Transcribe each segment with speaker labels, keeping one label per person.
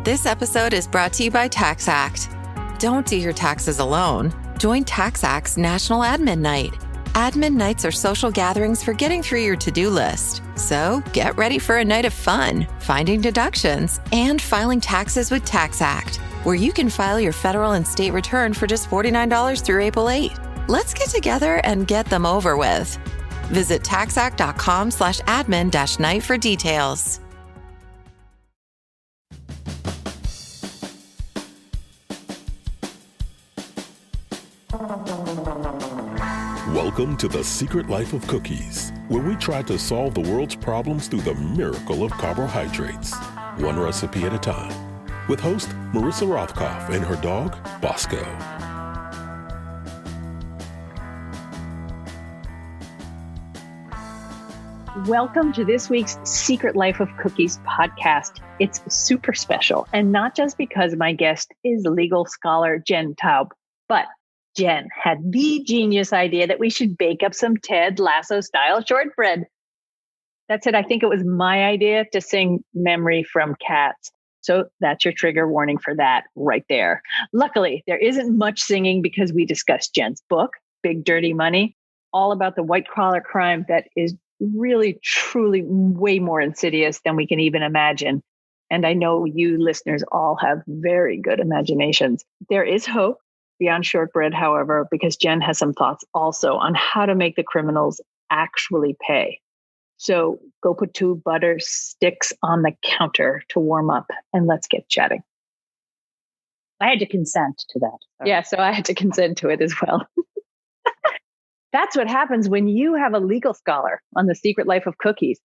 Speaker 1: This episode is brought to you by TaxAct. Don't do your taxes alone. Join TaxAct's National Admin Night. Admin nights are social gatherings for getting through your to-do list. So get ready for a night of fun, finding deductions, and filing taxes with TaxAct, where you can file your federal and state return for just $49 through April 8. Let's get together and get them over with. Visit taxact.com/admin-night for details.
Speaker 2: Welcome to The Secret Life of Cookies, where we try to solve the world's problems through the miracle of carbohydrates, one recipe at a time, with host Marissa Rothkopf and her dog, Bosco.
Speaker 3: Welcome to this week's Secret Life of Cookies podcast. It's super special, and not just because my guest is legal scholar Jen Taub, but Jen had the genius idea that we should bake up some Ted Lasso style shortbread. That's it. I think it was my idea to sing Memory from Cats. So that's your trigger warning for that right there. Luckily, there isn't much singing because we discussed Jen's book, Big Dirty Money, all about the white collar crime that is really, truly way more insidious than we can even imagine. And I know you listeners all have very good imaginations. There is hope beyond shortbread, however, because Jen has some thoughts also on how to make the criminals actually pay. So go put 2 butter sticks on the counter to warm up and let's get chatting.
Speaker 4: I had to consent to that.
Speaker 3: Yeah, so I had to consent to it as well. That's what happens when you have a legal scholar on The Secret Life of Cookies.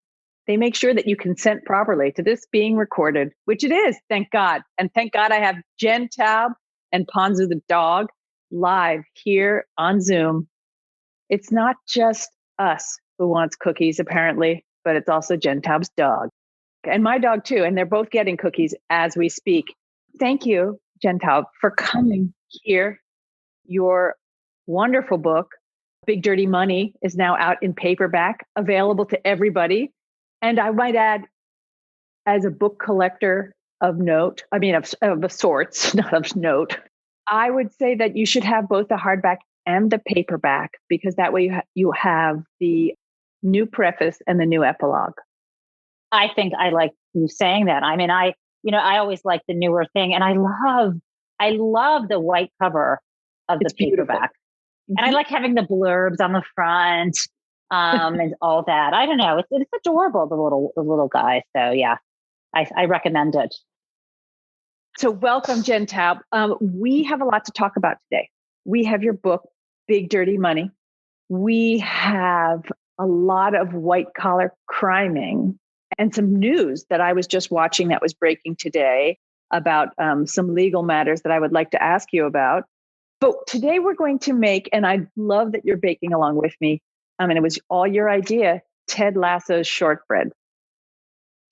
Speaker 3: They make sure that you consent properly to this being recorded, which it is, thank God. And thank God I have Jen Taub and Ponzu the dog live here on Zoom. It's not just us who wants cookies, apparently, but it's also Jen Taub's dog and my dog too. And they're both getting cookies as we speak. Thank you, Jen Taub, for coming here. Your wonderful book, Big Dirty Money, is now out in paperback, available to everybody. And I might add, as a book collector of note, of sorts, not of note, I would say that you should have both the hardback and the paperback, because that way you have the new preface and the new epilogue.
Speaker 4: I think I like you saying that. I mean, I always like the newer thing, and I love the white cover of the paperback. And I like having the blurbs on the front, and all that. I don't know. It's adorable, the little guy. So yeah, I recommend it.
Speaker 3: So welcome, Jen Taub. We have a lot to talk about today. We have your book, Big Dirty Money. We have a lot of white collar criming and some news that I was just watching that was breaking today about some legal matters that I would like to ask you about. But today we're going to make, and I love that you're baking along with me. It was all your idea, Ted Lasso's Shortbread.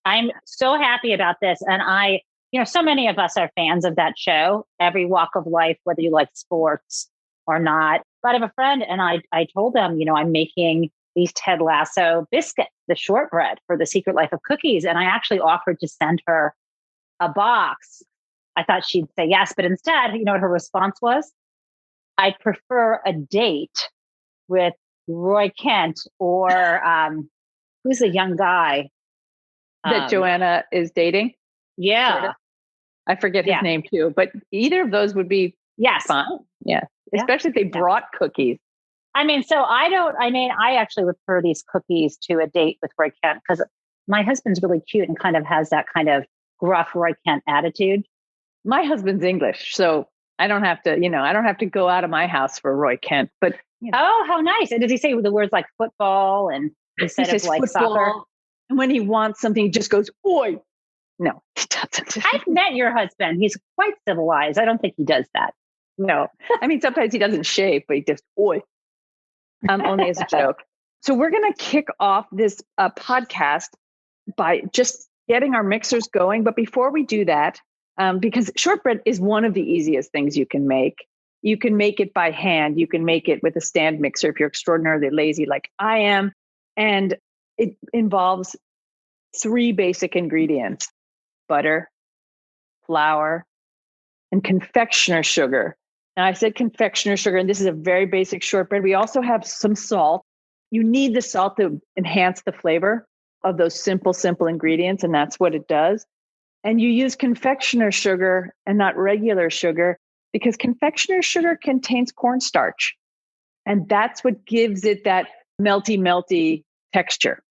Speaker 4: I'm so happy about this. And so many of us are fans of that show, every walk of life, whether you like sports or not. But I have a friend, and I told them, I'm making these Ted Lasso biscuits, the shortbread for The Secret Life of Cookies. And I actually offered to send her a box. I thought she'd say yes, but instead, you know what her response was? I'd prefer a date with Roy Kent or who's the young guy
Speaker 3: that Joanna is dating.
Speaker 4: Yeah.
Speaker 3: Sort of. I forget his name too, but either of those would be fun. Yeah. Especially if they brought cookies.
Speaker 4: I actually refer these cookies to a date with Roy Kent because my husband's really cute and kind of has that kind of gruff Roy Kent attitude.
Speaker 3: My husband's English, so I don't have to go out of my house for Roy Kent, but
Speaker 4: Oh, how nice. And does he say the words like football and instead of like
Speaker 3: football,
Speaker 4: soccer?
Speaker 3: And when he wants something, he just goes, oi. No, he doesn't.
Speaker 4: I've met your husband. He's quite civilized. I don't think he does that.
Speaker 3: No. Sometimes he doesn't shave, but he just, oi. Only as a joke. So we're going to kick off this podcast by just getting our mixers going. But before we do that, because shortbread is one of the easiest things you can make. You can make it by hand. You can make it with a stand mixer if you're extraordinarily lazy like I am. And it involves 3 basic ingredients: butter, flour, and confectioner sugar. And I said confectioner sugar, and this is a very basic shortbread. We also have some salt. You need the salt to enhance the flavor of those simple ingredients, and that's what it does. And you use confectioner sugar and not regular sugar because confectioner sugar contains cornstarch. And that's what gives it that melty texture.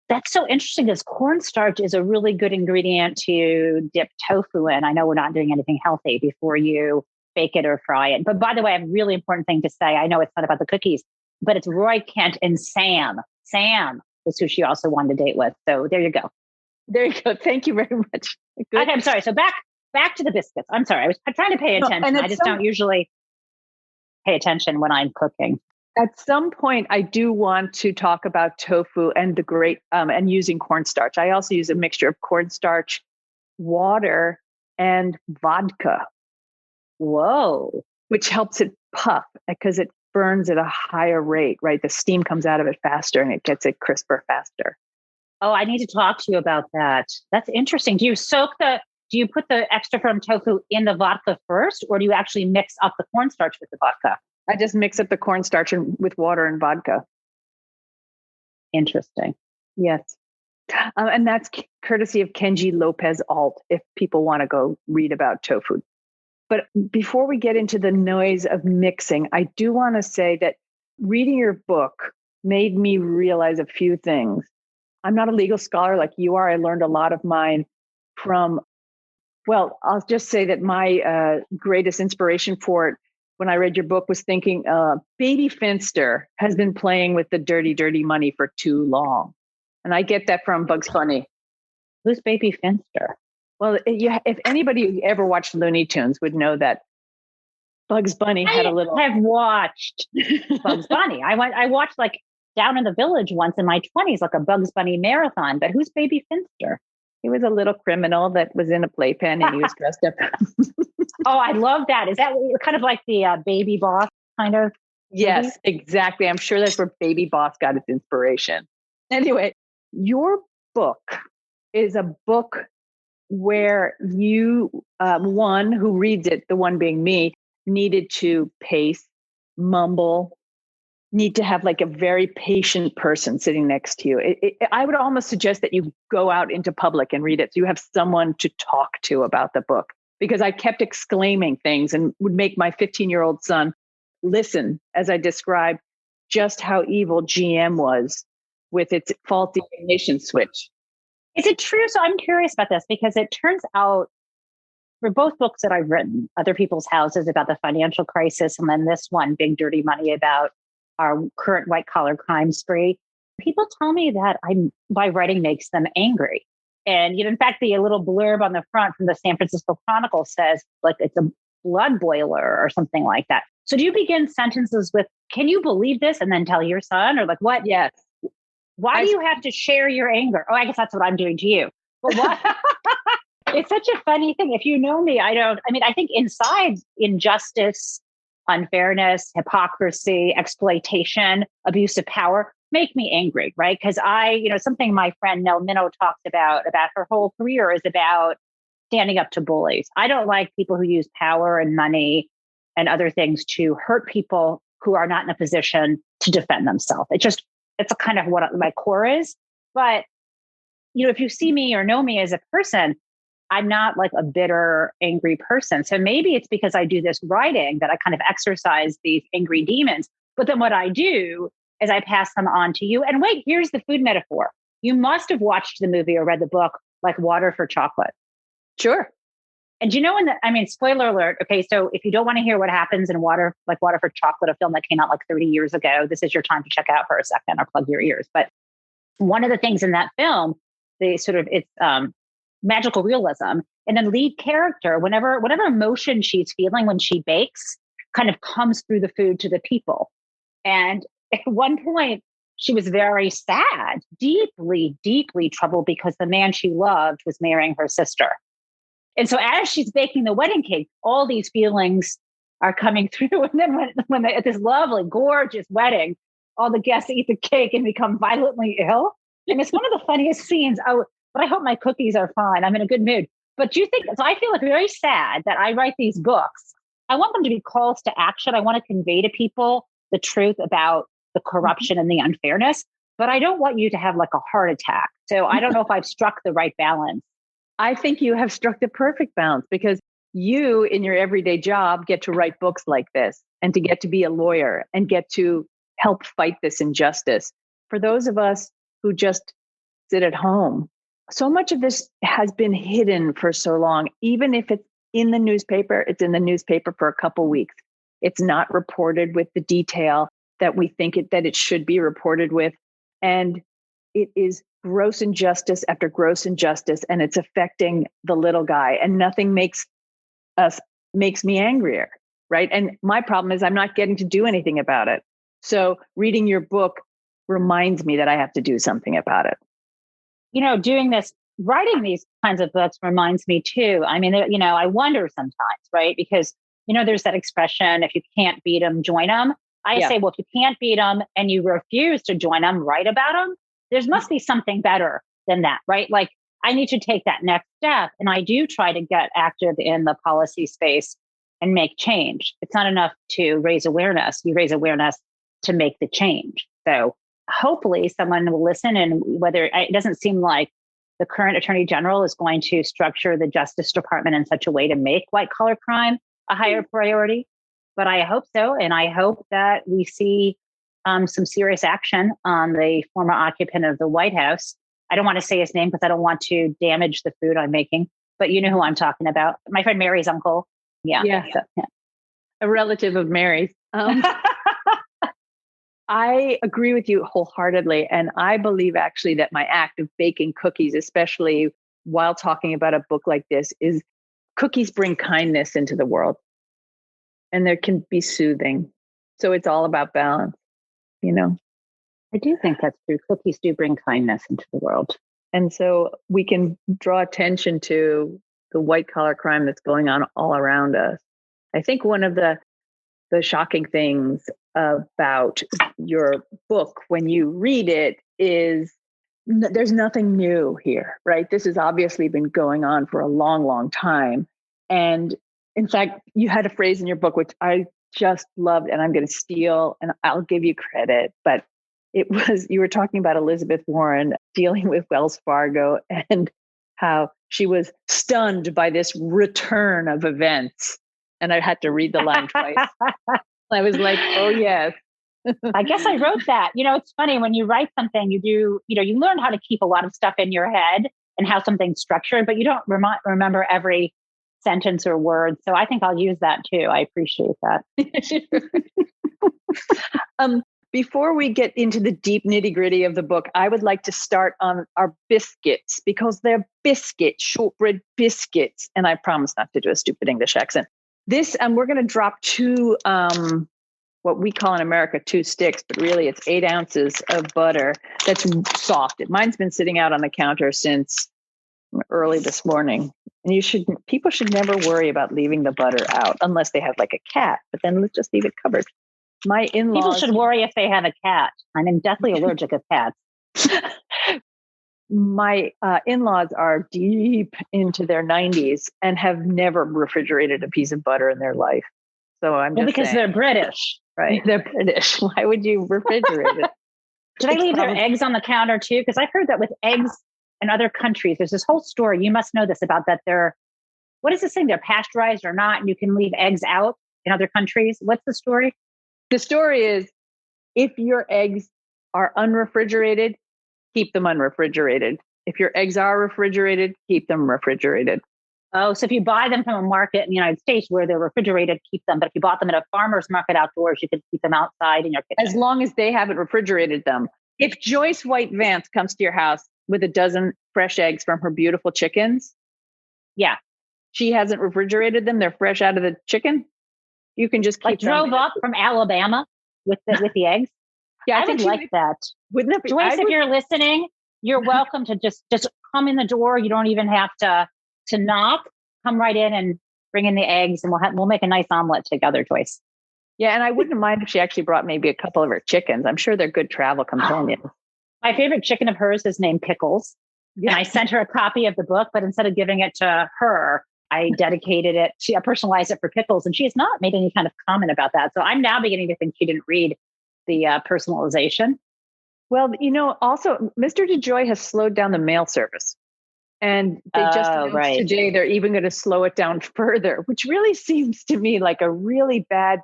Speaker 4: That's so interesting because cornstarch is a really good ingredient to dip tofu in. I know we're not doing anything healthy before you bake it or fry it. But by the way, I have a really important thing to say. I know it's not about the cookies, but it's Roy Kent and Sam. Sam was who she also wanted to date with. So there you go.
Speaker 3: There you go. Thank you very much. Good.
Speaker 4: Okay, I'm sorry. So back to the biscuits. I'm sorry. I was trying to pay attention. I just don't usually pay attention when I'm cooking.
Speaker 3: At some point, I do want to talk about tofu and the great and using cornstarch. I also use a mixture of cornstarch, water, and vodka.
Speaker 4: Whoa.
Speaker 3: Which helps it puff because it burns at a higher rate, right? The steam comes out of it faster and it gets it crisper faster.
Speaker 4: Oh, I need to talk to you about that. That's interesting. Do you put the extra firm tofu in the vodka first, or do you actually mix up the cornstarch with the vodka?
Speaker 3: I just mix up the cornstarch with water and vodka.
Speaker 4: Interesting.
Speaker 3: Yes. And that's courtesy of Kenji Lopez Alt, if people want to go read about tofu. But before we get into the noise of mixing, I do want to say that reading your book made me realize a few things. I'm not a legal scholar like you are. I learned a lot of mine from, well, I'll just say that my greatest inspiration for it when I read your book was thinking, Baby Finster has been playing with the dirty money for too long. And I get that from Bugs Bunny.
Speaker 4: Who's Baby Finster?
Speaker 3: Well, if anybody ever watched Looney Tunes would know that Bugs Bunny had a little...
Speaker 4: I've watched Bugs Bunny. I watched like Down in the Village once in my 20s, like a Bugs Bunny marathon. But who's Baby Finster?
Speaker 3: He was a little criminal that was in a playpen and he was dressed up.
Speaker 4: Oh, I love that. Is that kind of like the Baby Boss kind of?
Speaker 3: Yes,
Speaker 4: movie?
Speaker 3: exactly. I'm sure that's where Baby Boss got its inspiration. Anyway, your book is a book where you, one who reads it, the one being me, needed to pace, mumble, need to have like a very patient person sitting next to you. I would almost suggest that you go out into public and read it. So you have someone to talk to about the book, because I kept exclaiming things and would make my 15-year-old son listen as I described just how evil GM was with its faulty ignition switch.
Speaker 4: Is it true? So I'm curious about this because it turns out for both books that I've written, Other People's Houses about the financial crisis, and then this one, Big Dirty Money, about our current white collar crime spree, people tell me that my writing makes them angry. And in fact, the little blurb on the front from the San Francisco Chronicle says like it's a blood boiler or something like that. So do you begin sentences with, can you believe this? And then tell your son, or like what?
Speaker 3: Yes.
Speaker 4: Why do you have to share your anger? Oh, I guess that's what I'm doing to you. But what? It's such a funny thing. If you know me, I think inside injustice, unfairness, hypocrisy, exploitation, abuse of power make me angry, right? Because something my friend Nell Minow talks about her whole career is about standing up to bullies. I don't like people who use power and money and other things to hurt people who are not in a position to defend themselves. It's a kind of what my core is. But, if you see me or know me as a person, I'm not like a bitter, angry person. So maybe it's because I do this writing that I kind of exercise these angry demons. But then what I do is I pass them on to you. And wait, here's the food metaphor. You must have watched the movie or read the book, like Water for Chocolate.
Speaker 3: Sure.
Speaker 4: And spoiler alert. Okay, so if you don't want to hear what happens in Water for Chocolate, a film that came out like 30 years ago, this is your time to check out for a second or plug your ears. But one of the things in that film, it's magical realism. And then lead character, whatever emotion she's feeling when she bakes, kind of comes through the food to the people. And at one point, she was very sad, deeply, deeply troubled because the man she loved was marrying her sister. And so as she's baking the wedding cake, all these feelings are coming through. And then when at this lovely, gorgeous wedding, all the guests eat the cake and become violently ill. And it's one of the funniest scenes. Oh, but I hope my cookies are fine. I'm in a good mood. But do you think, so I feel like very sad that I write these books. I want them to be calls to action. I want to convey to people the truth about the corruption and the unfairness, but I don't want you to have like a heart attack. So I don't know if I've struck the right balance.
Speaker 3: I think you have struck the perfect balance because you in your everyday job get to write books like this and to get to be a lawyer and get to help fight this injustice. For those of us who just sit at home, so much of this has been hidden for so long. Even if it's in the newspaper, it's in the newspaper for a couple weeks. It's not reported with the detail that we think that it should be reported with. And it is gross injustice after gross injustice, and it's affecting the little guy. And nothing makes me angrier, right? And my problem is I'm not getting to do anything about it. So reading your book reminds me that I have to do something about it.
Speaker 4: You know, doing this, writing these kinds of books reminds me too. I mean, you know, I wonder sometimes, right? Because, you know, there's that expression, if you can't beat them, join them. I say, well, if you can't beat them and you refuse to join them, write about them. There must be something better than that, right? Like I need to take that next step. And I do try to get active in the policy space and make change. It's not enough to raise awareness. You raise awareness to make the change. So hopefully someone will listen, and whether it doesn't seem like the current attorney general is going to structure the Justice Department in such a way to make white collar crime a higher priority, but I hope so. And I hope that we see some serious action on the former occupant of the White House. I don't want to say his name because I don't want to damage the food I'm making, but you know who I'm talking about. My friend Mary's uncle. Yeah. So, yeah.
Speaker 3: A relative of Mary's. I agree with you wholeheartedly. And I believe actually that my act of baking cookies, especially while talking about a book like this, is cookies bring kindness into the world and they can be soothing. So it's all about balance, you know?
Speaker 4: I do think that's true. Cookies do bring kindness into the world.
Speaker 3: And so we can draw attention to the white collar crime that's going on all around us. I think one of the shocking things about your book when you read it is there's nothing new here, right? This has obviously been going on for a long, long time. And in fact, you had a phrase in your book, which I just loved, and I'm going to steal, and I'll give you credit, but it was, you were talking about Elizabeth Warren dealing with Wells Fargo and how she was stunned by this return of events. And I had to read the line twice. I was like, oh, yes.
Speaker 4: I guess I wrote that. You know, it's funny when you write something, you learn how to keep a lot of stuff in your head and how something's structured, but you don't remember every sentence or word. So I think I'll use that too. I appreciate that.
Speaker 3: Before we get into the deep nitty-gritty of the book, I would like to start on our biscuits because they're biscuits, shortbread biscuits. And I promise not to do a stupid English accent. This, we're going to drop two, what we call in America, 2 sticks, but really it's 8 ounces of butter that's soft. Mine's been sitting out on the counter since early this morning. And people should never worry about leaving the butter out unless they have like a cat, but then let's just leave it covered. My in-laws.
Speaker 4: People should worry if they have a cat. I'm deathly allergic to cats.
Speaker 3: My in-laws are deep into their 90s and have never refrigerated a piece of butter in their life. So I'm just
Speaker 4: because
Speaker 3: saying,
Speaker 4: they're British,
Speaker 3: right? They're British. Why would you refrigerate it?
Speaker 4: Did I leave their eggs on the counter too? Because I've heard that with eggs in other countries, there's this whole story. You must know this about that. What is this thing? They're pasteurized or not, and you can leave eggs out in other countries. What's the story?
Speaker 3: The story is if your eggs are unrefrigerated, keep them unrefrigerated. If your eggs are refrigerated, keep them refrigerated.
Speaker 4: Oh, so if you buy them from a market in the United States where they're refrigerated, keep them. But if you bought them at a farmer's market outdoors, you could keep them outside in your kitchen.
Speaker 3: As long as they haven't refrigerated them. If Joyce White Vance comes to your house with a dozen fresh eggs from her beautiful chickens,
Speaker 4: yeah,
Speaker 3: she hasn't refrigerated them. They're fresh out of the chicken. You can just keep them.
Speaker 4: Drove up from Alabama with the eggs.
Speaker 3: Yeah,
Speaker 4: I would like that.
Speaker 3: Wouldn't it be,
Speaker 4: Joyce, if you're listening, you're welcome to just come in the door. You don't even have to knock. Come right in and bring in the eggs, and we'll make a nice omelet together, Joyce.
Speaker 3: Yeah, and I wouldn't mind if she actually brought maybe a couple of her chickens. I'm sure they're good travel companions.
Speaker 4: My favorite chicken of hers is named Pickles. And I sent her a copy of the book, but instead of giving it to her, I dedicated it. I personalized it for Pickles, and she has not made any kind of comment about that. So I'm now beginning to think she didn't read the personalization.
Speaker 3: Well, also Mr. DeJoy has slowed down the mail service. And they just announced today they're even going to slow it down further, which really seems to me like a really bad,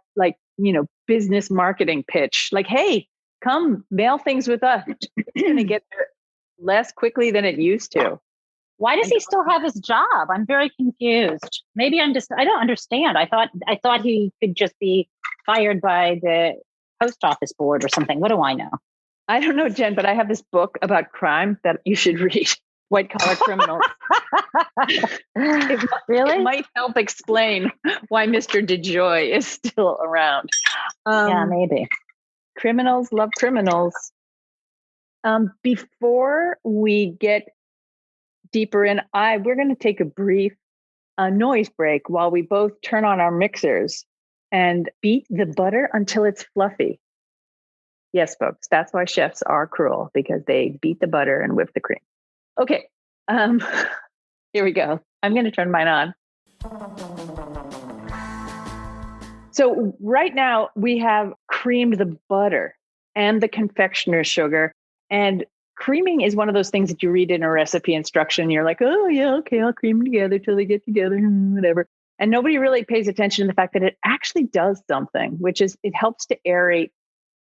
Speaker 3: business marketing pitch. Like, hey, come mail things with us. It's going to get there less quickly than it used to.
Speaker 4: Why does he still have his job? I'm very confused. Maybe I don't understand. I thought he could just be fired by the post office board or something. What do I know?
Speaker 3: I don't know, Jen, but I have this book about crime that you should read. White Collar Criminals. It might help explain why Mr. DeJoy is still around.
Speaker 4: Yeah, maybe.
Speaker 3: Criminals love criminals. Before we get deeper in, we're going to take a brief noise break while we both turn on our mixers and beat the butter until it's fluffy. Yes, folks, that's why chefs are cruel, because they beat the butter and whip the cream. Okay, here we go. I'm going to turn mine on. So right now we have creamed the butter and the confectioner's sugar. And creaming is one of those things that you read in a recipe instruction. You're like, oh yeah, okay, I'll cream them together till they get together, whatever. And nobody really pays attention to the fact that it actually does something, which is it helps to aerate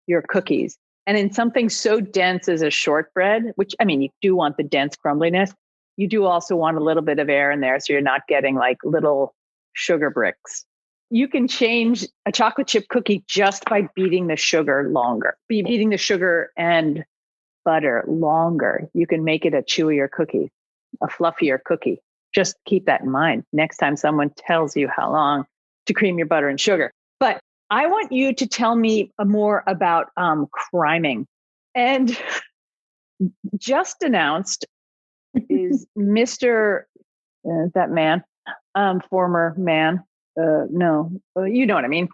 Speaker 3: your cookies. And in something so dense as a shortbread, which, you do want the dense crumbliness, you do also want a little bit of air in there so you're not getting like little sugar bricks. You can change a chocolate chip cookie just by beating the sugar longer. Beating the sugar and butter longer. You can make it a chewier cookie, a fluffier cookie. Just keep that in mind next time someone tells you how long to cream your butter and sugar. But I want you to tell me more about criming. And just announced is Mr. That man, former man. No, you know what I mean.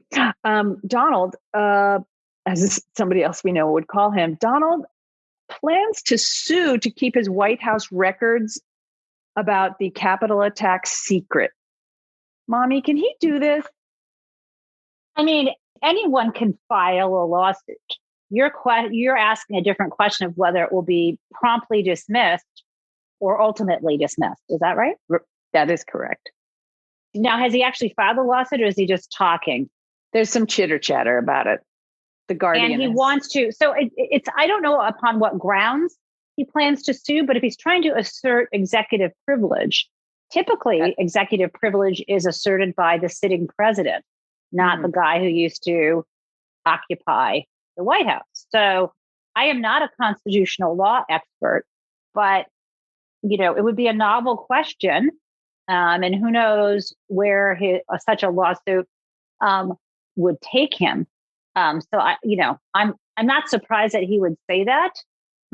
Speaker 3: Donald, as somebody else we know would call him, Donald plans to sue to keep his White House records about the Capitol attack secret. Mommy, can he do this?
Speaker 4: Anyone can file a lawsuit. You're asking a different question of whether it will be promptly dismissed or ultimately dismissed. Is that right?
Speaker 3: That is correct.
Speaker 4: Now, has he actually filed a lawsuit, or is he just talking?
Speaker 3: There's some chitter chatter about it. The Guardian.
Speaker 4: And he wants to. So it's, I don't know upon what grounds he plans to sue, but if he's trying to assert executive privilege, typically executive privilege is asserted by the sitting president, not the guy who used to occupy the White House. So I am not a constitutional law expert, but, it would be a novel question. And who knows where such a lawsuit would take him. So I'm not surprised that he would say that.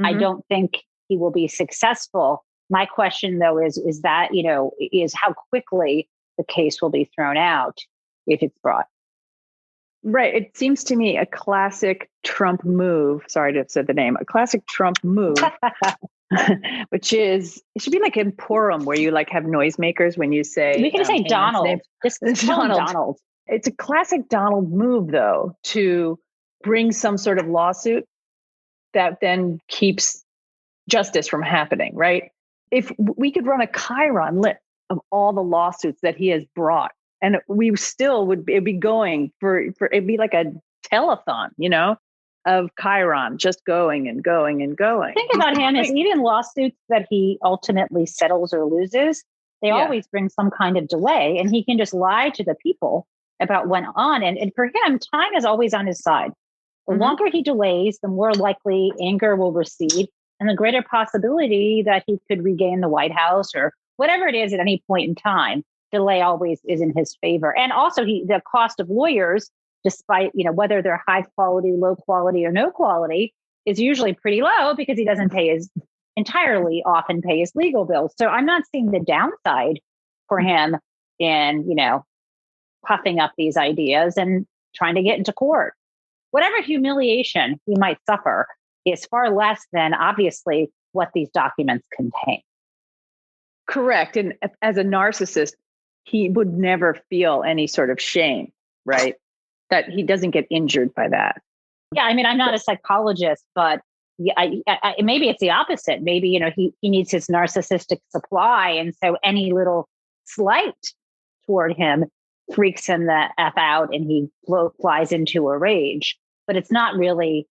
Speaker 4: Mm-hmm. I don't think he will be successful. My question, though, is how quickly the case will be thrown out if it's brought.
Speaker 3: Right. It seems to me a classic Trump move. Sorry to have said the name. A classic Trump move, which is, it should be like in Purim where you have noisemakers when you say.
Speaker 4: We can say Donald. Just call him Donald.
Speaker 3: It's a classic Donald move, though, to bring some sort of lawsuit that then keeps justice from happening, right? If we could run a Chiron list of all the lawsuits that he has brought, and we still it'd be going for it'd be like a telethon, of Chiron just going and going and going.
Speaker 4: The thing about him is even lawsuits that he ultimately settles or loses, they always bring some kind of delay, and he can just lie to the people about what went on. And for him, time is always on his side. The longer he delays, the more likely anger will recede, and the greater possibility that he could regain the White House or whatever it is at any point in time. Delay always is in his favor. And also the cost of lawyers, despite, whether they're high quality, low quality, or no quality, is usually pretty low because he doesn't often pay his legal bills. So I'm not seeing the downside for him in, puffing up these ideas and trying to get into court. Whatever humiliation he might suffer is far less than obviously what these documents contain.
Speaker 3: Correct. And as a narcissist, he would never feel any sort of shame, right? That he doesn't get injured by that.
Speaker 4: Yeah, I mean, I'm not a psychologist, but yeah, maybe it's the opposite. Maybe, he needs his narcissistic supply. And so any little slight toward him freaks him the F out and he flies into a rage. But it's not really,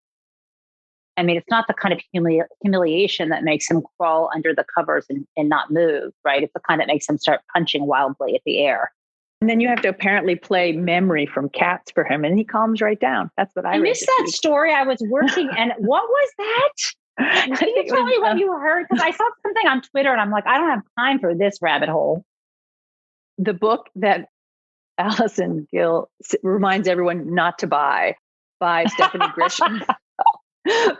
Speaker 4: it's not the kind of humiliation that makes him crawl under the covers and not move, right? It's the kind that makes him start punching wildly at the air.
Speaker 3: And then you have to apparently play Memory from Cats for him, and he calms right down. That's what I
Speaker 4: missed that story. I was working, and what was that? Can you tell me what you heard? Because I saw something on Twitter, and I'm like, I don't have time for this rabbit hole.
Speaker 3: The book that Allison Gill reminds everyone not to buy by Stephanie Grisham.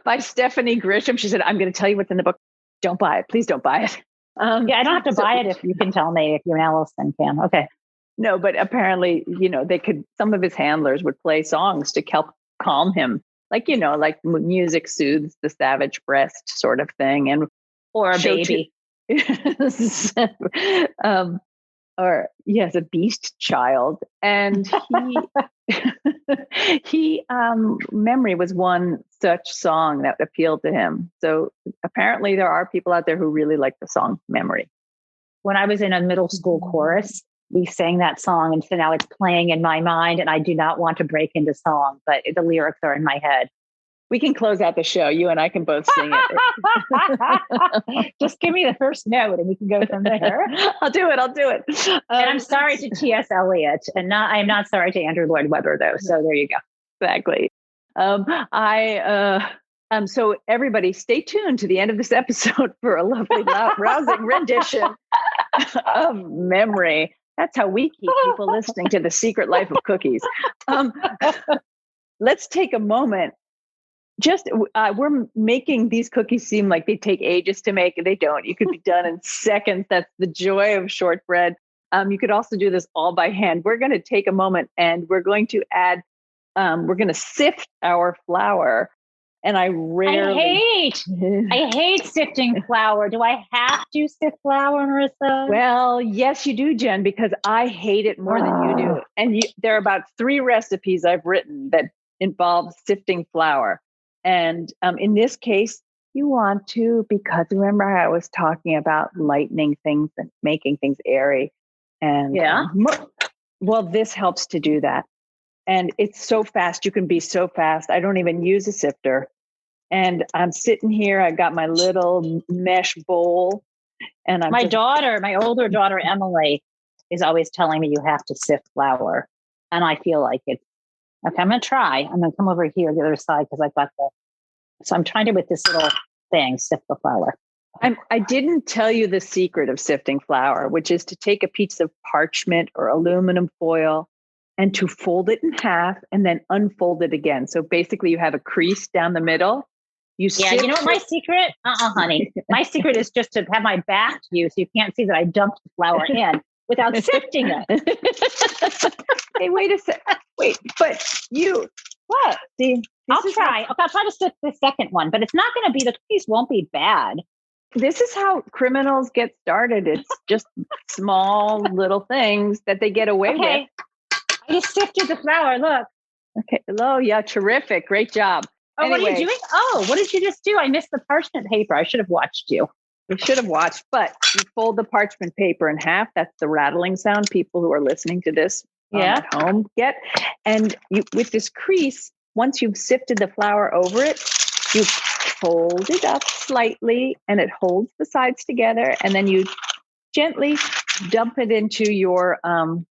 Speaker 3: By Stephanie Grisham. She said, I'm going to tell you what's in the book. Don't buy it. Please don't buy it.
Speaker 4: I don't have to buy it if you can tell me, if you and Allison can. Okay.
Speaker 3: No, but apparently, some of his handlers would play songs to help calm him. Like music soothes the savage breast sort of thing.
Speaker 4: Or a baby.
Speaker 3: Or yes, a beast child. And he Memory was one such song that appealed to him. So apparently there are people out there who really like the song Memory.
Speaker 4: When I was in a middle school chorus, we sang that song, and so now it's playing in my mind, and I do not want to break into song, but the lyrics are in my head.
Speaker 3: We can close out the show. You and I can both sing it.
Speaker 4: Just give me the first note and we can go from there.
Speaker 3: I'll do it.
Speaker 4: And I'm sorry to T.S. Eliot, and I'm not sorry to Andrew Lloyd Webber, though. So there you go.
Speaker 3: Exactly. So everybody stay tuned to the end of this episode for a lovely, rousing rendition of Memory. That's how we keep people listening to The Secret Life of Cookies. Let's take a moment. We're making these cookies seem like they take ages to make, and they don't. You could be done in seconds. That's the joy of shortbread. You could also do this all by hand. We're going to take a moment and we're going to add, we're going to sift our flour. And I hate
Speaker 4: sifting flour. Do I have to sift flour, Marissa?
Speaker 3: Well, yes, you do, Jen, because I hate it more than you do. And there are about 3 recipes I've written that involve sifting flour. And in this case, you want to, because remember I was talking about lightening things and making things airy. And well, this helps to do that. And it's so fast. You can be so fast. I don't even use a sifter. And I'm sitting here. I got my little mesh bowl. And
Speaker 4: my older daughter, Emily, is always telling me you have to sift flour. And I feel like it. Okay, I'm going to try. I'm going to come over here the other side because I've got so I'm trying to, with this little thing, sift the flour.
Speaker 3: I didn't tell you the secret of sifting flour, which is to take a piece of parchment or aluminum foil and to fold it in half and then unfold it again. So basically you have a crease down the middle.
Speaker 4: You know what my secret? Honey. My secret is just to have my back to you so you can't see that I dumped the flour in without sifting it.
Speaker 3: Hey, wait a sec. Wait, but you, what? See,
Speaker 4: I'll try. I'll try to sift the second one, but it's not going to be, the cookies won't be bad.
Speaker 3: This is how criminals get started. It's just small little things that they get away with.
Speaker 4: I just sifted the flour. Look.
Speaker 3: Okay. Hello. Yeah. Terrific. Great job.
Speaker 4: Oh, anyway. What are you doing? Oh, what did you just do? I missed the parchment paper. I should have watched you.
Speaker 3: You should have watched, but you fold the parchment paper in half. That's the rattling sound people who are listening to this at home get. And you, with this crease, once you've sifted the flour over it, you fold it up slightly and it holds the sides together. And then you gently dump it into your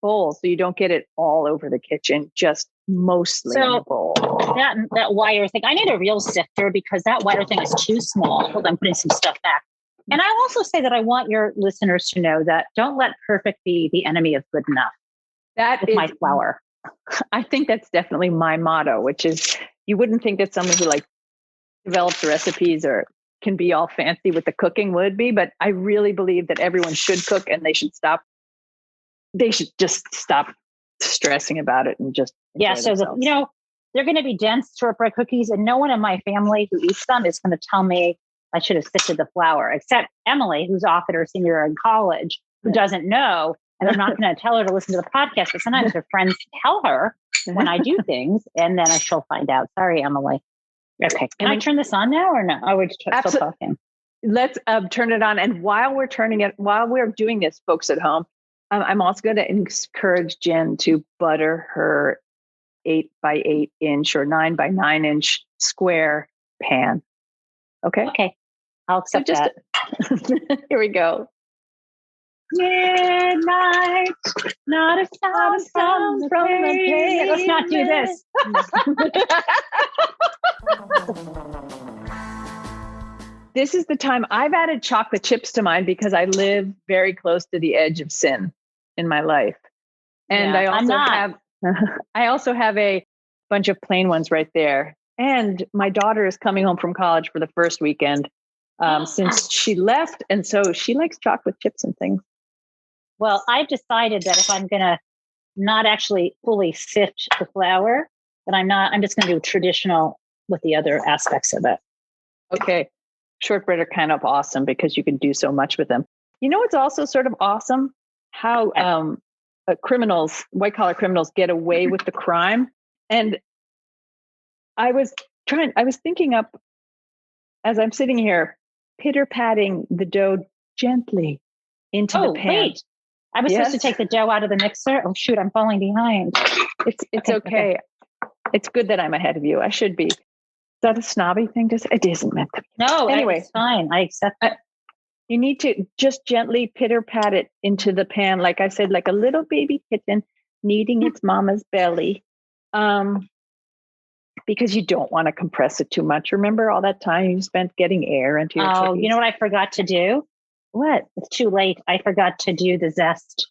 Speaker 3: bowl so you don't get it all over the kitchen, just mostly in the bowl.
Speaker 4: That wire thing, I need a real sifter because that wire thing is too small. Hold on, I'm putting some stuff back. And I also say that I want your listeners to know that don't let perfect be the enemy of good enough. That is my flour.
Speaker 3: I think that's definitely my motto, which is you wouldn't think that someone who develops recipes or can be all fancy with the cooking would be, but I really believe that everyone should cook and they should just stop stressing about it and just
Speaker 4: so they're going to be dense shortbread cookies and no one in my family who eats them is going to tell me I should have sifted the flour, except Emily, who's off at her senior year in college, who doesn't know. And I'm not going to tell her to listen to the podcast, but sometimes her friends tell her when I do things, and then she'll find out. Sorry, Emily. Okay. Can I turn this on now or no? Oh, we're still talking.
Speaker 3: Let's turn it on. And while we're doing this, folks at home, I'm also going to encourage Jen to butter her 8x8-inch or 9x9-inch square pan. Okay.
Speaker 4: Okay. I'll accept that.
Speaker 3: Here we go.
Speaker 4: Midnight, not a sound from the pain. Let's not do this.
Speaker 3: This is the time I've added chocolate chips to mine because I live very close to the edge of sin in my life. And I also have a bunch of plain ones right there. And my daughter is coming home from college for the first weekend since she left. And so she likes chocolate chips and things.
Speaker 4: Well, I've decided that if I'm going to not actually fully sift the flour, then I'm just going to do traditional with the other aspects of it.
Speaker 3: Okay. Shortbread are kind of awesome because you can do so much with them. You know, it's also sort of awesome how white collar criminals get away with the crime. And I was thinking up as I'm sitting here, pitter patting the dough gently into the pan. Wait.
Speaker 4: I was supposed to take the dough out of the mixer. Oh shoot, I'm falling behind.
Speaker 3: It's okay. It's good that I'm ahead of you. I should be. Is that a snobby thing to say? It isn't meant to be.
Speaker 4: No, anyway, it's fine. I accept it.
Speaker 3: You need to just gently pitter pat it into the pan, like I said, like a little baby kitten kneading its mama's belly. Because you don't want to compress it too much. Remember all that time you spent getting air into your cookies?
Speaker 4: You know what I forgot to do?
Speaker 3: What?
Speaker 4: It's too late. I forgot to do the zest.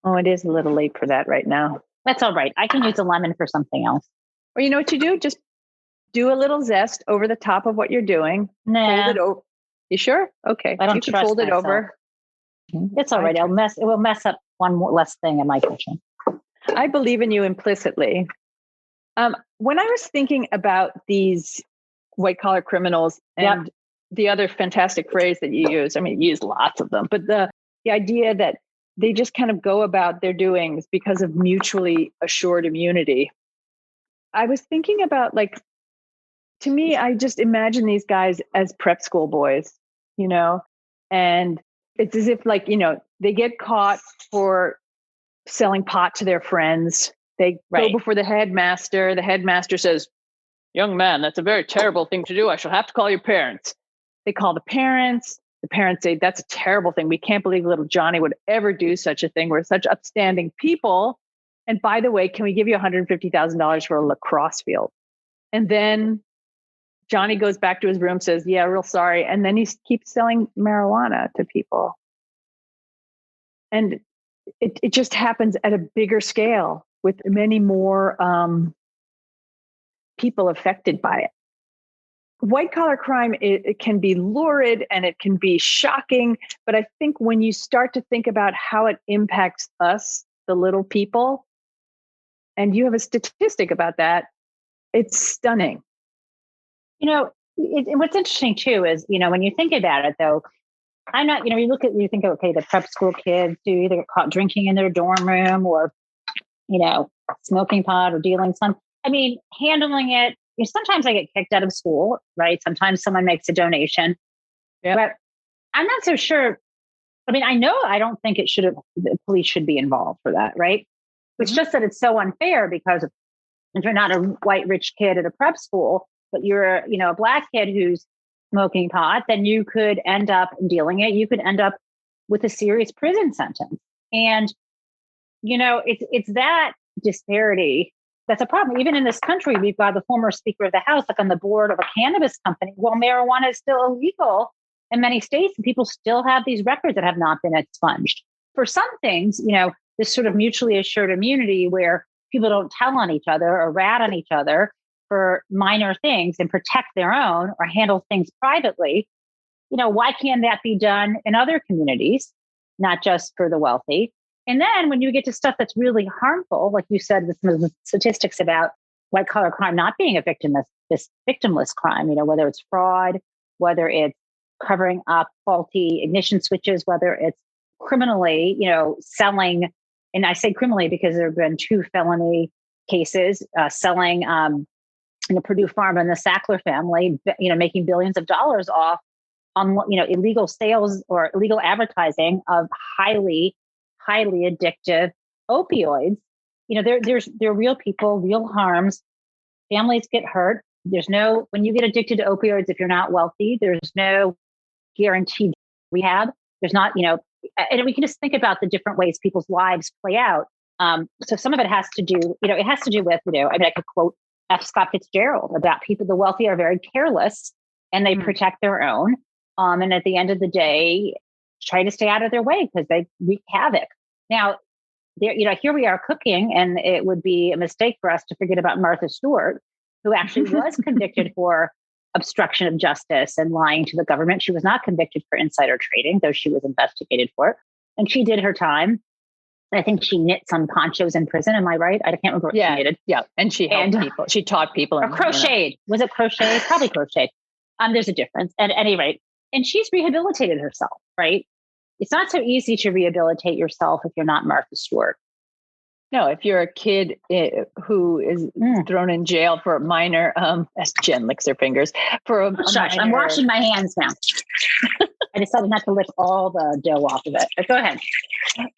Speaker 3: Oh, it is a little late for that right now.
Speaker 4: That's all right. I can use a lemon for something else.
Speaker 3: Or you know what you do? Just do a little zest over the top of what you're doing.
Speaker 4: Nah.
Speaker 3: Fold it over. You sure? Okay.
Speaker 4: I don't trust
Speaker 3: fold
Speaker 4: myself.
Speaker 3: It over.
Speaker 4: It's all right. It will mess up one more less thing in my kitchen.
Speaker 3: I believe in you implicitly. When I was thinking about these white collar criminals and the other fantastic phrase that you use, I mean, you use lots of them, but the idea that they just kind of go about their doings because of mutually assured immunity. I was thinking about, like, to me, I just imagine these guys as prep school boys, you know, and it's as if, like, you know, they get caught for selling pot to their friends. They go before the headmaster. The headmaster says, "Young man, that's a very terrible thing to do. I shall have to call your parents." They call the parents. The parents say, "That's a terrible thing. We can't believe little Johnny would ever do such a thing. We're such upstanding people. And by the way, can we give you $150,000 for a lacrosse field?" And then Johnny goes back to his room, says, "Yeah, real sorry." And then he keeps selling marijuana to people. And it just happens at a bigger scale with many more people affected by it. White collar crime, it can be lurid and it can be shocking. But I think when you start to think about how it impacts us, the little people, and you have a statistic about that, it's stunning.
Speaker 4: You know, what's interesting too is, you know, when you think about it though, I'm not, you know, you think, okay, the prep school kids do either get caught drinking in their dorm room or, you know, smoking pot or dealing some, I mean, handling it. You know, sometimes I get kicked out of school, right? Sometimes someone makes a donation, but I'm not so sure. I mean, I don't think the police should be involved for that, right? It's just that it's so unfair because if you're not a white rich kid at a prep school, but you're, you know, a black kid who's smoking pot, then you could end up dealing it. You could end up with a serious prison sentence. And, you know, it's that disparity that's a problem. Even in this country, we've got the former Speaker of the House, like on the board of a cannabis company. Well, marijuana is still illegal in many states, and people still have these records that have not been expunged. For some things, you know, this sort of mutually assured immunity where people don't tell on each other or rat on each other for minor things and protect their own or handle things privately. You know, why can't that be done in other communities, not just for the wealthy? And then when you get to stuff that's really harmful, like you said, with some of the statistics about white collar crime not being this victimless crime, you know, whether it's fraud whether it's covering up faulty ignition switches, whether it's criminally, selling. And I say criminally because there have been 2 felony cases selling, Purdue Pharma and the Sackler family, making billions of dollars off on, illegal sales or illegal advertising of highly, highly addictive opioids. There are real people, real harms. Families get hurt. When you get addicted to opioids, if you're not wealthy, there's no guaranteed rehab. There's not, and we can just think about the different ways people's lives play out. So some of it has to do, it has to do with, I could quote F. Scott Fitzgerald about people, the wealthy are very careless and they protect their own. And at the end of the day, try to stay out of their way because they wreak havoc. Now, here we are cooking, and it would be a mistake for us to forget about Martha Stewart, who actually was convicted for obstruction of justice and lying to the government. She was not convicted for insider trading, though she was investigated for it. And she did her time. I think she knit some ponchos in prison. Am I right? I can't remember what she knitted.
Speaker 3: Yeah. And she helped people. She taught people.
Speaker 4: Or crocheted. Was it crocheted? Probably crocheted. There's a difference. At any rate. And she's rehabilitated herself, right? It's not so easy to rehabilitate yourself if you're not Martha Stewart.
Speaker 3: No, if you're a kid who is thrown in jail for a minor, as Jen licks her fingers, for a minor.
Speaker 4: I'm washing my hands now. I decided not to lick all the dough off of it. But go ahead.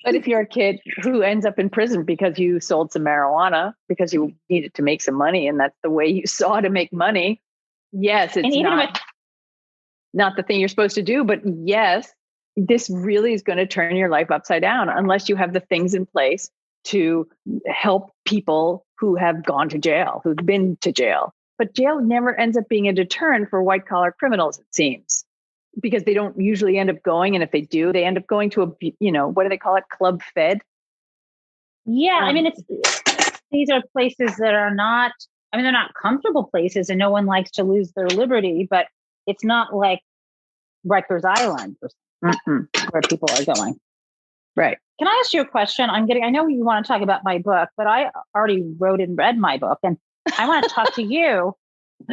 Speaker 3: But if you're a kid who ends up in prison because you sold some
Speaker 4: marijuana,
Speaker 3: because you needed to make some money, and that's the way you saw to make money, yes, it's not the thing you're supposed to do, but yes, this really is going to turn your life upside down unless you have the things in place to help people who have gone to jail, who've been to jail. But jail never ends up being a deterrent for white collar criminals, it seems, because they don't usually end up going. And if they do, they end up going to what do they call it? Club Fed.
Speaker 4: Yeah. These are places that are not, they're not comfortable places, and no one likes to lose their liberty, but it's not like Rikers Island where people are going.
Speaker 3: Right.
Speaker 4: Can I ask you a question? I know you want to talk about my book, but I already wrote and read my book, and I want to talk to you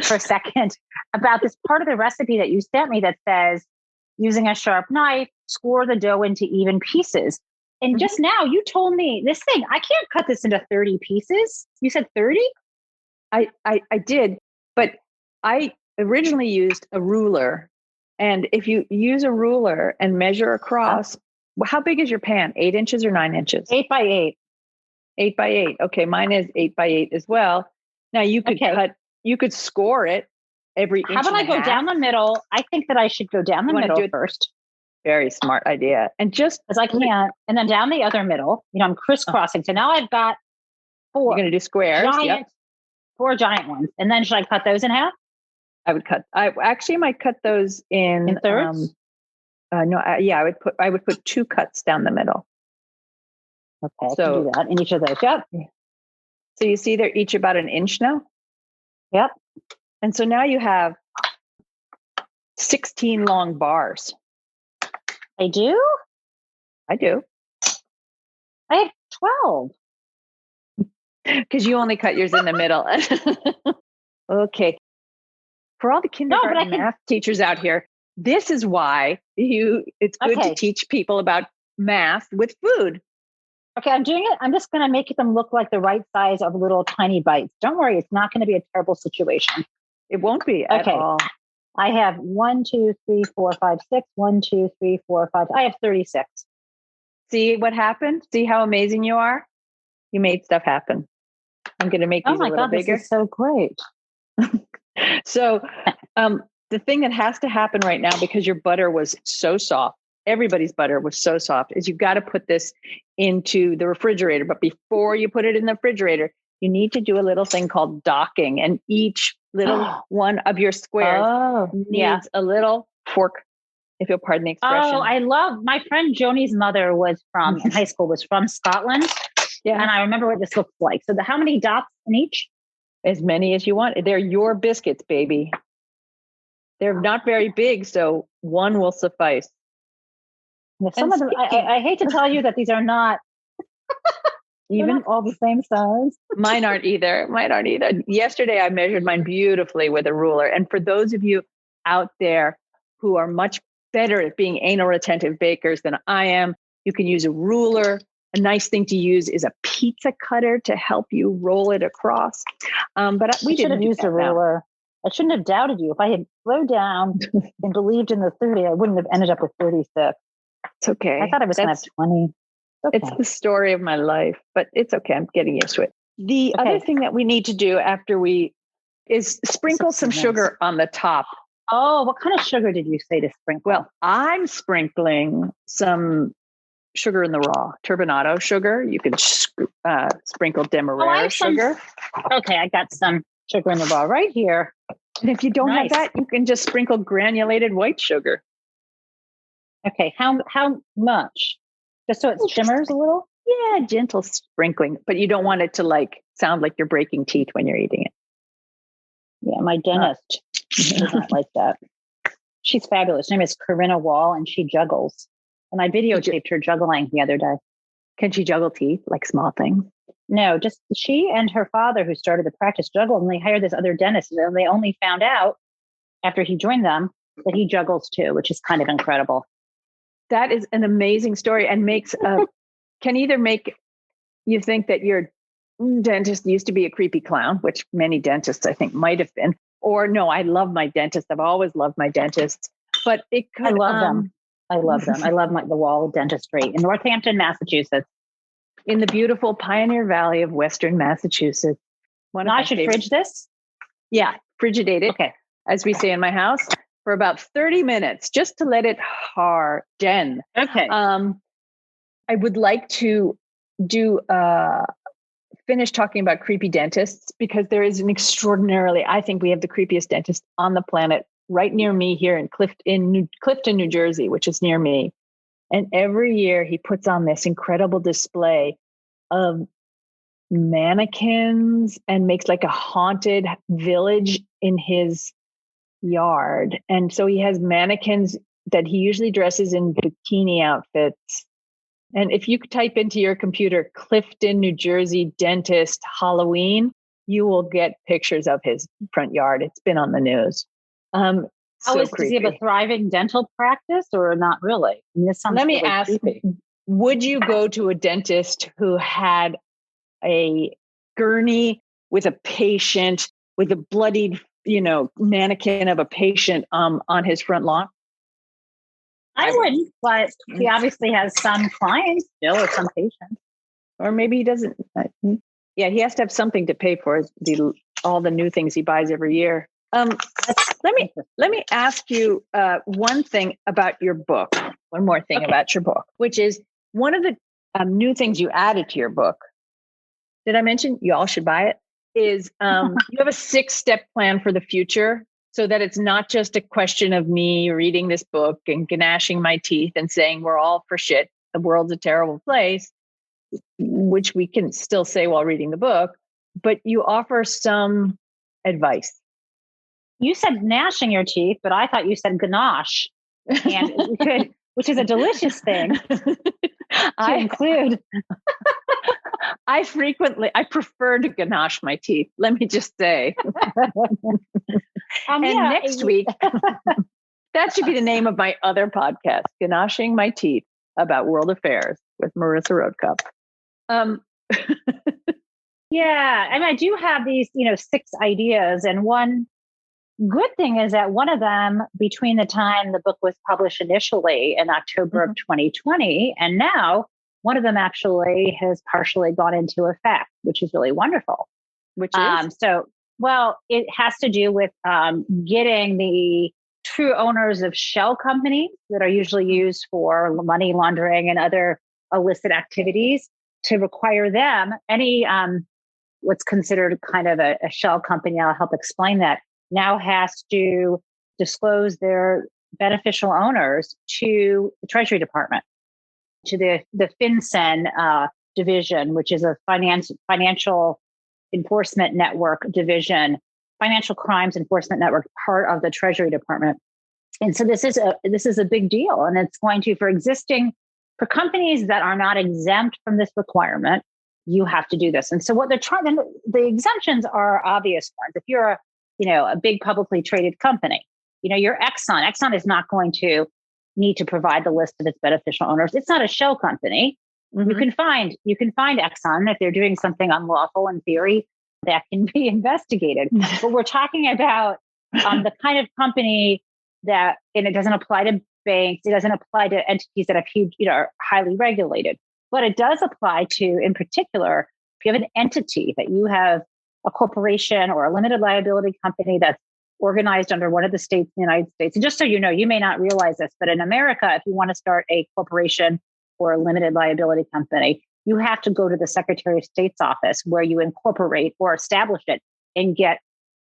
Speaker 4: for a second about this part of the recipe that you sent me that says, using a sharp knife, score the dough into even pieces. And just now you told me this thing, I can't cut this into 30 pieces. You said 30?
Speaker 3: I did, but I originally used a ruler. And if you use a ruler and measure across, how big is your pan? 8 inches or 9 inches?
Speaker 4: 8 by 8.
Speaker 3: 8 by 8. Okay. Mine is 8 by 8 as well. Now you could you could score it every inch.
Speaker 4: How about I go down the middle? I think that I should go down the middle first.
Speaker 3: Very smart idea. And just
Speaker 4: as I can, and then down the other middle, I'm crisscrossing. So now I've got 4.
Speaker 3: You're going to do squares.
Speaker 4: Giant, 4 giant ones. And then should I cut those in half?
Speaker 3: I might cut those in
Speaker 4: thirds.
Speaker 3: I would put 2 cuts down the middle.
Speaker 4: Okay, so I can do that in each of those. Yep.
Speaker 3: So you see they're each about an inch now.
Speaker 4: Yep.
Speaker 3: And so now you have 16 long bars.
Speaker 4: I do?
Speaker 3: I do.
Speaker 4: I have 12.
Speaker 3: Because you only cut yours in the middle. Okay. For all the kindergarten math teachers out here, this is why it's good to teach people about math with food.
Speaker 4: Okay, I'm doing it. I'm just going to make them look like the right size of little tiny bites. Don't worry, it's not going to be a terrible situation.
Speaker 3: It won't be at all.
Speaker 4: I have 1, 2, 3, 4, 5, 6. 1, 2, 3, 4, 5. I have 36.
Speaker 3: See what happened? See how amazing you are? You made stuff happen. I'm going to make these a little bigger.
Speaker 4: This is so great.
Speaker 3: So the thing that has to happen right now, because your butter was so soft, everybody's butter was so soft, is you've got to put this into the refrigerator. But before you put it in the refrigerator, you need to do a little thing called docking. And each little one of your squares needs a little fork, if you'll pardon the expression.
Speaker 4: Oh, I love, my friend Joni's mother in high school was from Scotland. Yeah. And I remember what this looks like. So how many dots in each?
Speaker 3: As many as you want. They're your biscuits, baby. They're not very big, so one will suffice.
Speaker 4: Some of them, I hate to tell you that these are not even all the same size.
Speaker 3: Mine aren't either. Yesterday, I measured mine beautifully with a ruler. And for those of you, out there who are much better at being anal retentive bakers than I am. You can use a ruler. A nice thing to use is a pizza cutter to help you roll it across. But we
Speaker 4: should have used a ruler. I shouldn't have doubted you. If I had slowed down and believed in the 30, I wouldn't have ended up with 36.
Speaker 3: It's okay.
Speaker 4: I thought I was going to have 20. Okay.
Speaker 3: It's the story of my life, but it's okay. I'm getting used to it. The other thing that we need to do after is sprinkle some sugar on the top.
Speaker 4: Oh, what kind of sugar did you say to sprinkle?
Speaker 3: Well, I'm sprinkling some sugar in the raw, turbinado sugar. You can sprinkle demerara sugar.
Speaker 4: Okay, I got some sugar in the raw right here.
Speaker 3: And if you don't have that, you can just sprinkle granulated white sugar.
Speaker 4: Okay, how much? Just so it shimmers a little?
Speaker 3: Yeah, gentle sprinkling, but you don't want it to sound like you're breaking teeth when you're eating it.
Speaker 4: Yeah, my dentist does not like that. She's fabulous. Her name is Corinna Wall, and she juggles. And I videotaped her juggling the other day.
Speaker 3: Can she juggle teeth, like small things?
Speaker 4: No, just she and her father, who started the practice, juggled, and they hired this other dentist. And they only found out after he joined them that he juggles too, which is kind of incredible.
Speaker 3: That is an amazing story, and can either make you think that your dentist used to be a creepy clown, which many dentists I think might have been, or no, I love my dentist. I've always loved my dentists, but it could.
Speaker 4: I love them. I love them. I love the Wall Dentistry in Northampton, Massachusetts.
Speaker 3: In the beautiful Pioneer Valley of Western Massachusetts.
Speaker 4: I should fridge this?
Speaker 3: Yeah, frigidate it.
Speaker 4: Okay.
Speaker 3: As we say in my house, for about 30 minutes, just to let it harden.
Speaker 4: Okay.
Speaker 3: I would like to finish talking about creepy dentists, because there is I think we have the creepiest dentist on the planet right near me here in Clifton, New Jersey, which is near me. And every year he puts on this incredible display of mannequins and makes like a haunted village in his yard. And so he has mannequins that he usually dresses in bikini outfits. And if you type into your computer, Clifton, New Jersey dentist Halloween, you will get pictures of his front yard. It's been on the news.
Speaker 4: Does he have a thriving dental practice or not really? I mean, this sounds
Speaker 3: Let me
Speaker 4: really
Speaker 3: ask,
Speaker 4: creepy.
Speaker 3: Would you go to a dentist who had a gurney with a patient, with a bloodied, mannequin of a patient on his front lawn?
Speaker 4: I wouldn't, but he obviously has some clients still or some patients.
Speaker 3: Or maybe he doesn't. Yeah, he has to have something to pay for all the new things he buys every year. Let me ask you one thing about your book. One more thing about your book, which is one of the new things you added to your book. Did I mention you all should buy it? Is you have a 6-step plan for the future, so that it's not just a question of me reading this book and gnashing my teeth and saying we're all for shit. The world's a terrible place, which we can still say while reading the book. But you offer some advice.
Speaker 4: You said gnashing your teeth, but I thought you said ganache, which is a delicious thing to include.
Speaker 3: I prefer to ganache my teeth. Let me just say. Next week, that should be the name of my other podcast, Ganashing My Teeth About World Affairs with Marissa Roadcup.
Speaker 4: Yeah. I do have these, 6 ideas, and one good thing is that one of them, between the time the book was published initially in October of 2020, and now one of them actually has partially gone into effect, which is really wonderful.
Speaker 3: Which is?
Speaker 4: It has to do with getting the true owners of shell companies that are usually used for money laundering and other illicit activities to require them, any what's considered kind of a shell company, I'll help explain that, now has to disclose their beneficial owners to the Treasury Department, to the FinCEN division, which is a financial enforcement network division, financial crimes enforcement network, part of the Treasury Department. And so this is a big deal, and it's going to, for companies that are not exempt from this requirement, you have to do this. And so what the exemptions are obvious ones. If you're a big publicly traded company, your Exxon is not going to need to provide the list of its beneficial owners. It's not a shell company.
Speaker 3: Mm-hmm.
Speaker 4: You can find Exxon if they're doing something unlawful in theory that can be investigated. But we're talking about the kind of company that, and it doesn't apply to banks. It doesn't apply to entities that have huge, are highly regulated. But it does apply to, in particular, if you have an entity that you have a corporation or a limited liability company that's organized under one of the states in the United States. And just so you know, you may not realize this, but in America, if you want to start a corporation or a limited liability company, you have to go to the Secretary of State's office where you incorporate or establish it and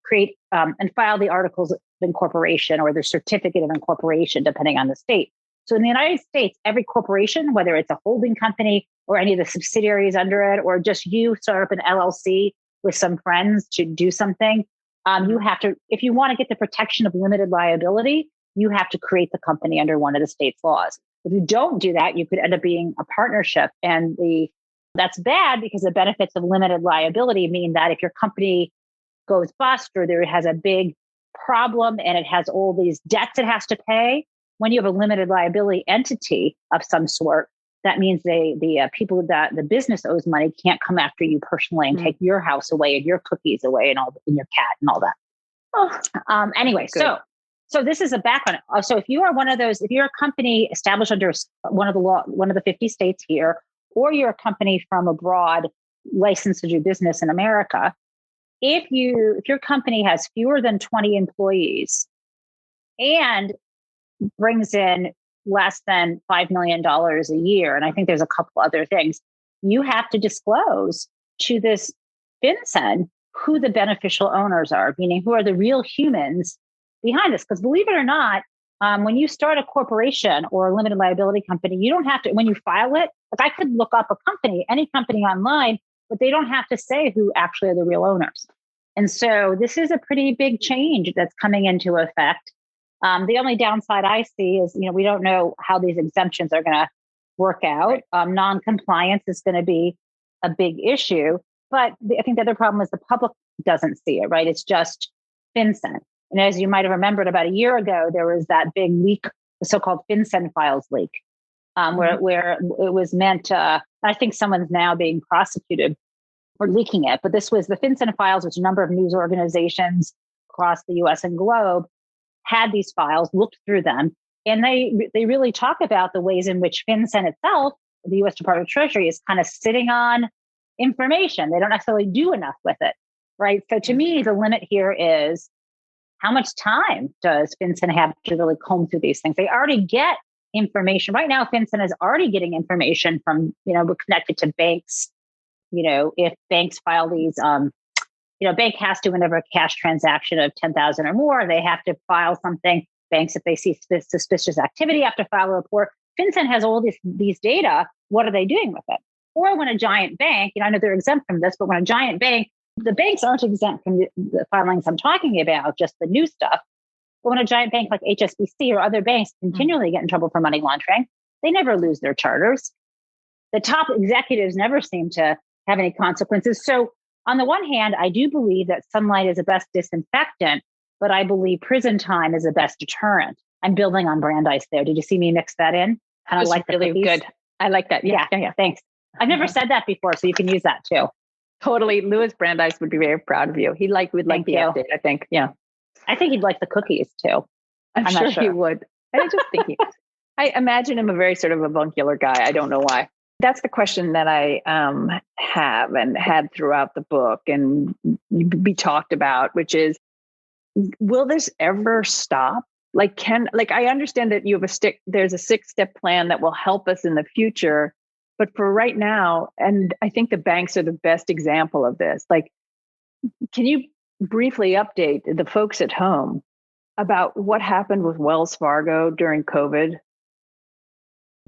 Speaker 4: create and file the articles of incorporation or the certificate of incorporation, depending on the state. So in the United States, every corporation, whether it's a holding company or any of the subsidiaries under it, or just you start up an LLC with some friends to do something, you have to, if you want to get the protection of limited liability, you have to create the company under one of the state's laws. If you don't do that, you could end up being a partnership. And that's bad because the benefits of limited liability mean that if your company goes bust or there has a big problem and it has all these debts it has to pay, when you have a limited liability entity of some sort, that means the people that the business owes money can't come after you personally and take your house away and your cookies away and your cat and all that. Anyway, so this is a background. So if you are one of those, if you're a company established under one of the 50 states here, or you're a company from abroad licensed to do business in America, if your company has fewer than 20 employees and brings in less than $5 million a year, and I think there's a couple other things, you have to disclose to this FinCEN who the beneficial owners are, meaning who are the real humans behind this. Because believe it or not, when you start a corporation or a limited liability company, you don't have to, when you file it, like I could look up a company, any company online, but they don't have to say who actually are the real owners. And so this is a pretty big change that's coming into effect. The only downside I see is, we don't know how these exemptions are going to work out. Non-compliance is going to be a big issue. But I think the other problem is the public doesn't see it, right? It's just FinCEN. And as you might have remembered, about a year ago, there was that big leak, the so-called FinCEN files leak, where it was meant, I think someone's now being prosecuted for leaking it. But this was the FinCEN files, which a number of news organizations across the US and globe had these files, looked through them, and they really talk about the ways in which FinCEN itself, the US Department of Treasury, is kind of sitting on information. They don't necessarily do enough with it, right? So to me, the limit here is how much time does FinCEN have to really comb through these things? They already get information. Right now, FinCEN is already getting information from, connected to banks. If banks file these, bank has to, whenever a cash transaction of 10,000 or more, they have to file something. Banks, if they see suspicious activity, have to file a report. FinCEN has all these data. What are they doing with it? Or when a giant bank, I know they're exempt from this, but when a giant bank, the banks aren't exempt from the filings I'm talking about, just the new stuff. But when a giant bank like HSBC or other banks continually get in trouble for money laundering, they never lose their charters. The top executives never seem to have any consequences. So on the one hand, I do believe that sunlight is the best disinfectant, but I believe prison time is the best deterrent. I'm building on Brandeis there. Did you see me mix that in? Kind of like
Speaker 3: really good. I like that. Yeah.
Speaker 4: Thanks. I've never said that before, so you can use that too.
Speaker 3: Totally. Louis Brandeis would be very proud of you. Would like the update, I think. Yeah.
Speaker 4: I think he'd like the cookies too.
Speaker 3: I'm sure he would. I just think I imagine him a very sort of avuncular guy. I don't know why. That's the question that I have and had throughout the book and be talked about, which is, will this ever stop? I understand that you have there's a 6-step plan that will help us in the future. But for right now, and I think the banks are the best example of this, can you briefly update the folks at home about what happened with Wells Fargo during COVID?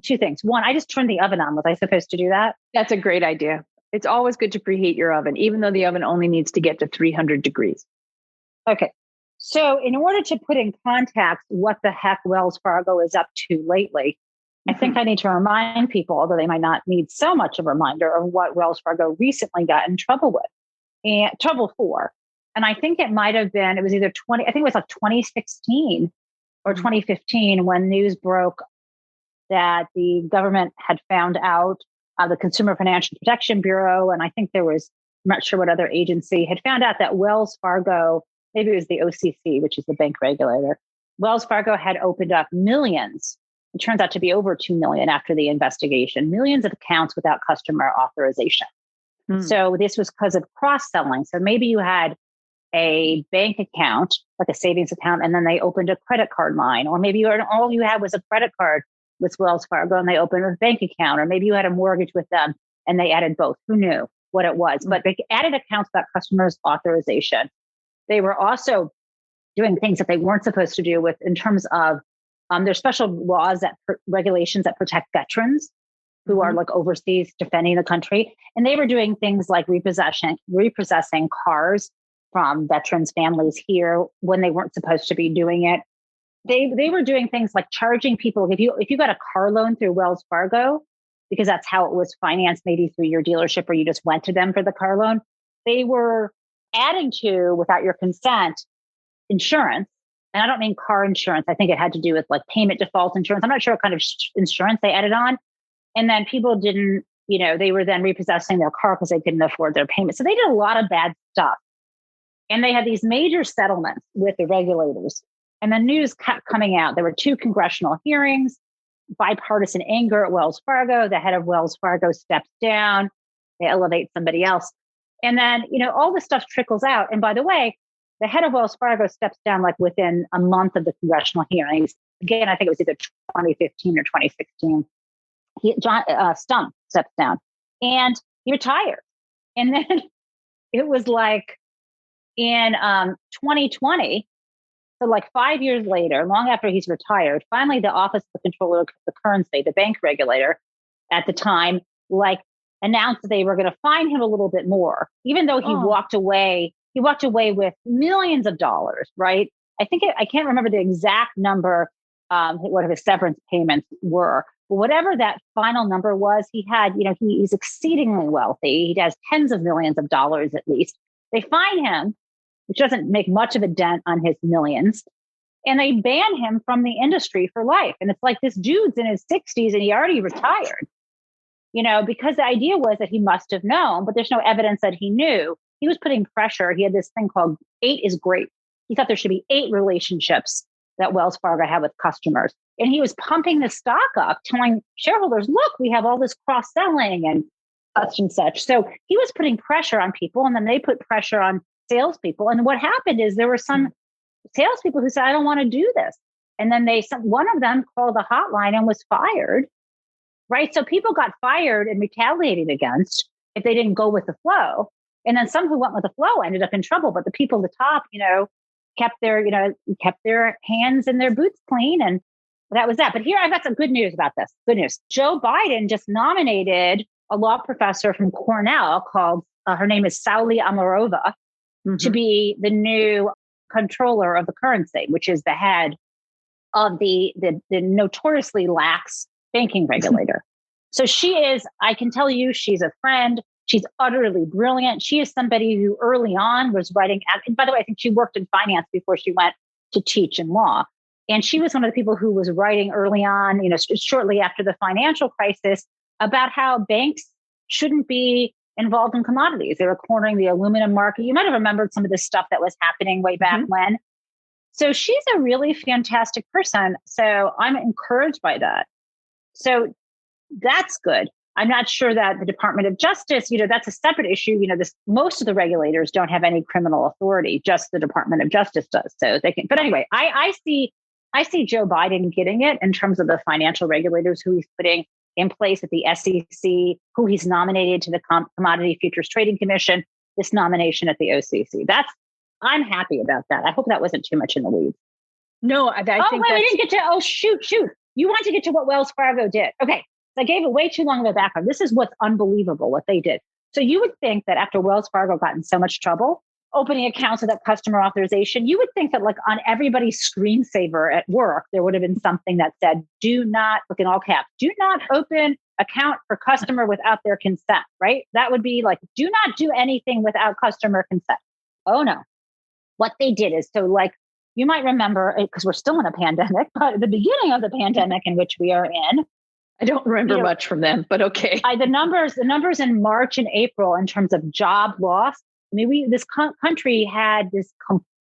Speaker 4: Two things. One, I just turned the oven on. Was I supposed to do that?
Speaker 3: That's a great idea. It's always good to preheat your oven, even though the oven only needs to get to 300 degrees.
Speaker 4: Okay. So in order to put in context what the heck Wells Fargo is up to lately, I think I need to remind people, although they might not need so much of a reminder, of what Wells Fargo recently got in trouble with and trouble for. And I think it might have been, it was either I think it was like 2016 or 2015 when news broke that the government had found out, the Consumer Financial Protection Bureau, and I think there was, I'm not sure what other agency, had found out that Wells Fargo, maybe it was the OCC, which is the bank regulator, Wells Fargo had opened up millions. It turns out to be over 2 million after the investigation, millions of accounts without customer authorization. So this was because of cross-selling. So maybe you had a bank account, like a savings account, and then they opened a credit card line, or maybe all you had was a credit card with Wells Fargo and they opened a bank account, or maybe you had a mortgage with them and they added both. Who knew what it was? But they added accounts without customers' authorization. They were also doing things that they weren't supposed to do in terms of there's special laws regulations that protect veterans who are like overseas defending the country. And they were doing things like repossessing cars from veterans' families here when they weren't supposed to be doing it. They were doing things like charging people. If you got a car loan through Wells Fargo, because that's how it was financed, maybe through your dealership or you just went to them for the car loan, they were adding to, without your consent, insurance. And I don't mean car insurance. I think it had to do with like payment default insurance. I'm not sure what kind of insurance they added on. And then people didn't, they were then repossessing their car because they couldn't afford their payment. So they did a lot of bad stuff. And they had these major settlements with the regulators. And the news kept coming out. There were 2 congressional hearings, bipartisan anger at Wells Fargo. The head of Wells Fargo steps down. They elevate somebody else. And then, all this stuff trickles out. And by the way, the head of Wells Fargo steps down like within a month of the congressional hearings. Again, I think it was either 2015 or 2016. John Stump steps down and he retired. And then it was like in 2020, so like 5 years later, long after he's retired, finally the Office of the Comptroller of the Currency, the bank regulator at the time, like announced that they were going to fine him a little bit more, even though he walked away. He walked away with millions of dollars, right? I can't remember the exact number, what his severance payments were. But whatever that final number was, he had, he's exceedingly wealthy. He has tens of millions of dollars at least. They fine him, which doesn't make much of a dent on his millions. And they ban him from the industry for life. And it's like this dude's in his 60s and he already retired, because the idea was that he must have known, but there's no evidence that he knew. He was putting pressure. He had this thing called 8 is great. He thought there should be 8 relationships that Wells Fargo had with customers. And he was pumping the stock up, telling shareholders, look, we have all this cross-selling and such and such. So he was putting pressure on people, and then they put pressure on salespeople. And what happened is there were some salespeople who said, I don't want to do this. And then one of them called the hotline and was fired, right? So people got fired and retaliated against if they didn't go with the flow. And then some who went with the flow ended up in trouble. But the people at the top, kept their hands and their boots clean. And that was that. But here I've got some good news about this. Good news. Joe Biden just nominated a law professor from Cornell called, her name is Sauli Amarova, to be the new controller of the currency, which is the head of the notoriously lax banking regulator. So she is, I can tell you, she's a friend. She's utterly brilliant. She is somebody who early on was writing, and by the way, I think she worked in finance before she went to teach in law. And she was one of the people who was writing early on, shortly after the financial crisis, about how banks shouldn't be involved in commodities. They were cornering the aluminum market. You might have remembered some of this stuff that was happening way back when. So she's a really fantastic person. So I'm encouraged by that. So that's good. I'm not sure that the Department of Justice, that's a separate issue. Most of the regulators don't have any criminal authority, just the Department of Justice does. So they can, but anyway, I see Joe Biden getting it in terms of the financial regulators who he's putting in place at the SEC, who he's nominated to the Commodity Futures Trading Commission, this nomination at the OCC. I'm happy about that. I hope that wasn't too much in the weeds.
Speaker 3: No, I think
Speaker 4: we didn't get to, shoot. You want to get to what Wells Fargo did. Okay. So I gave it way too long of a background. This is what's unbelievable, what they did. So you would think that after Wells Fargo got in so much trouble, opening accounts without customer authorization, you would think that like on everybody's screensaver at work, there would have been something that said, do not, look in all caps, do not open account for customer without their consent, right? That would be like, do not do anything without customer consent. Oh no, what they did is, so like, you might remember, because we're still in a pandemic, but at the beginning of the pandemic in which we are in,
Speaker 3: I don't remember much from them, but okay.
Speaker 4: The numbers in March and April in terms of job loss. I mean, this country had this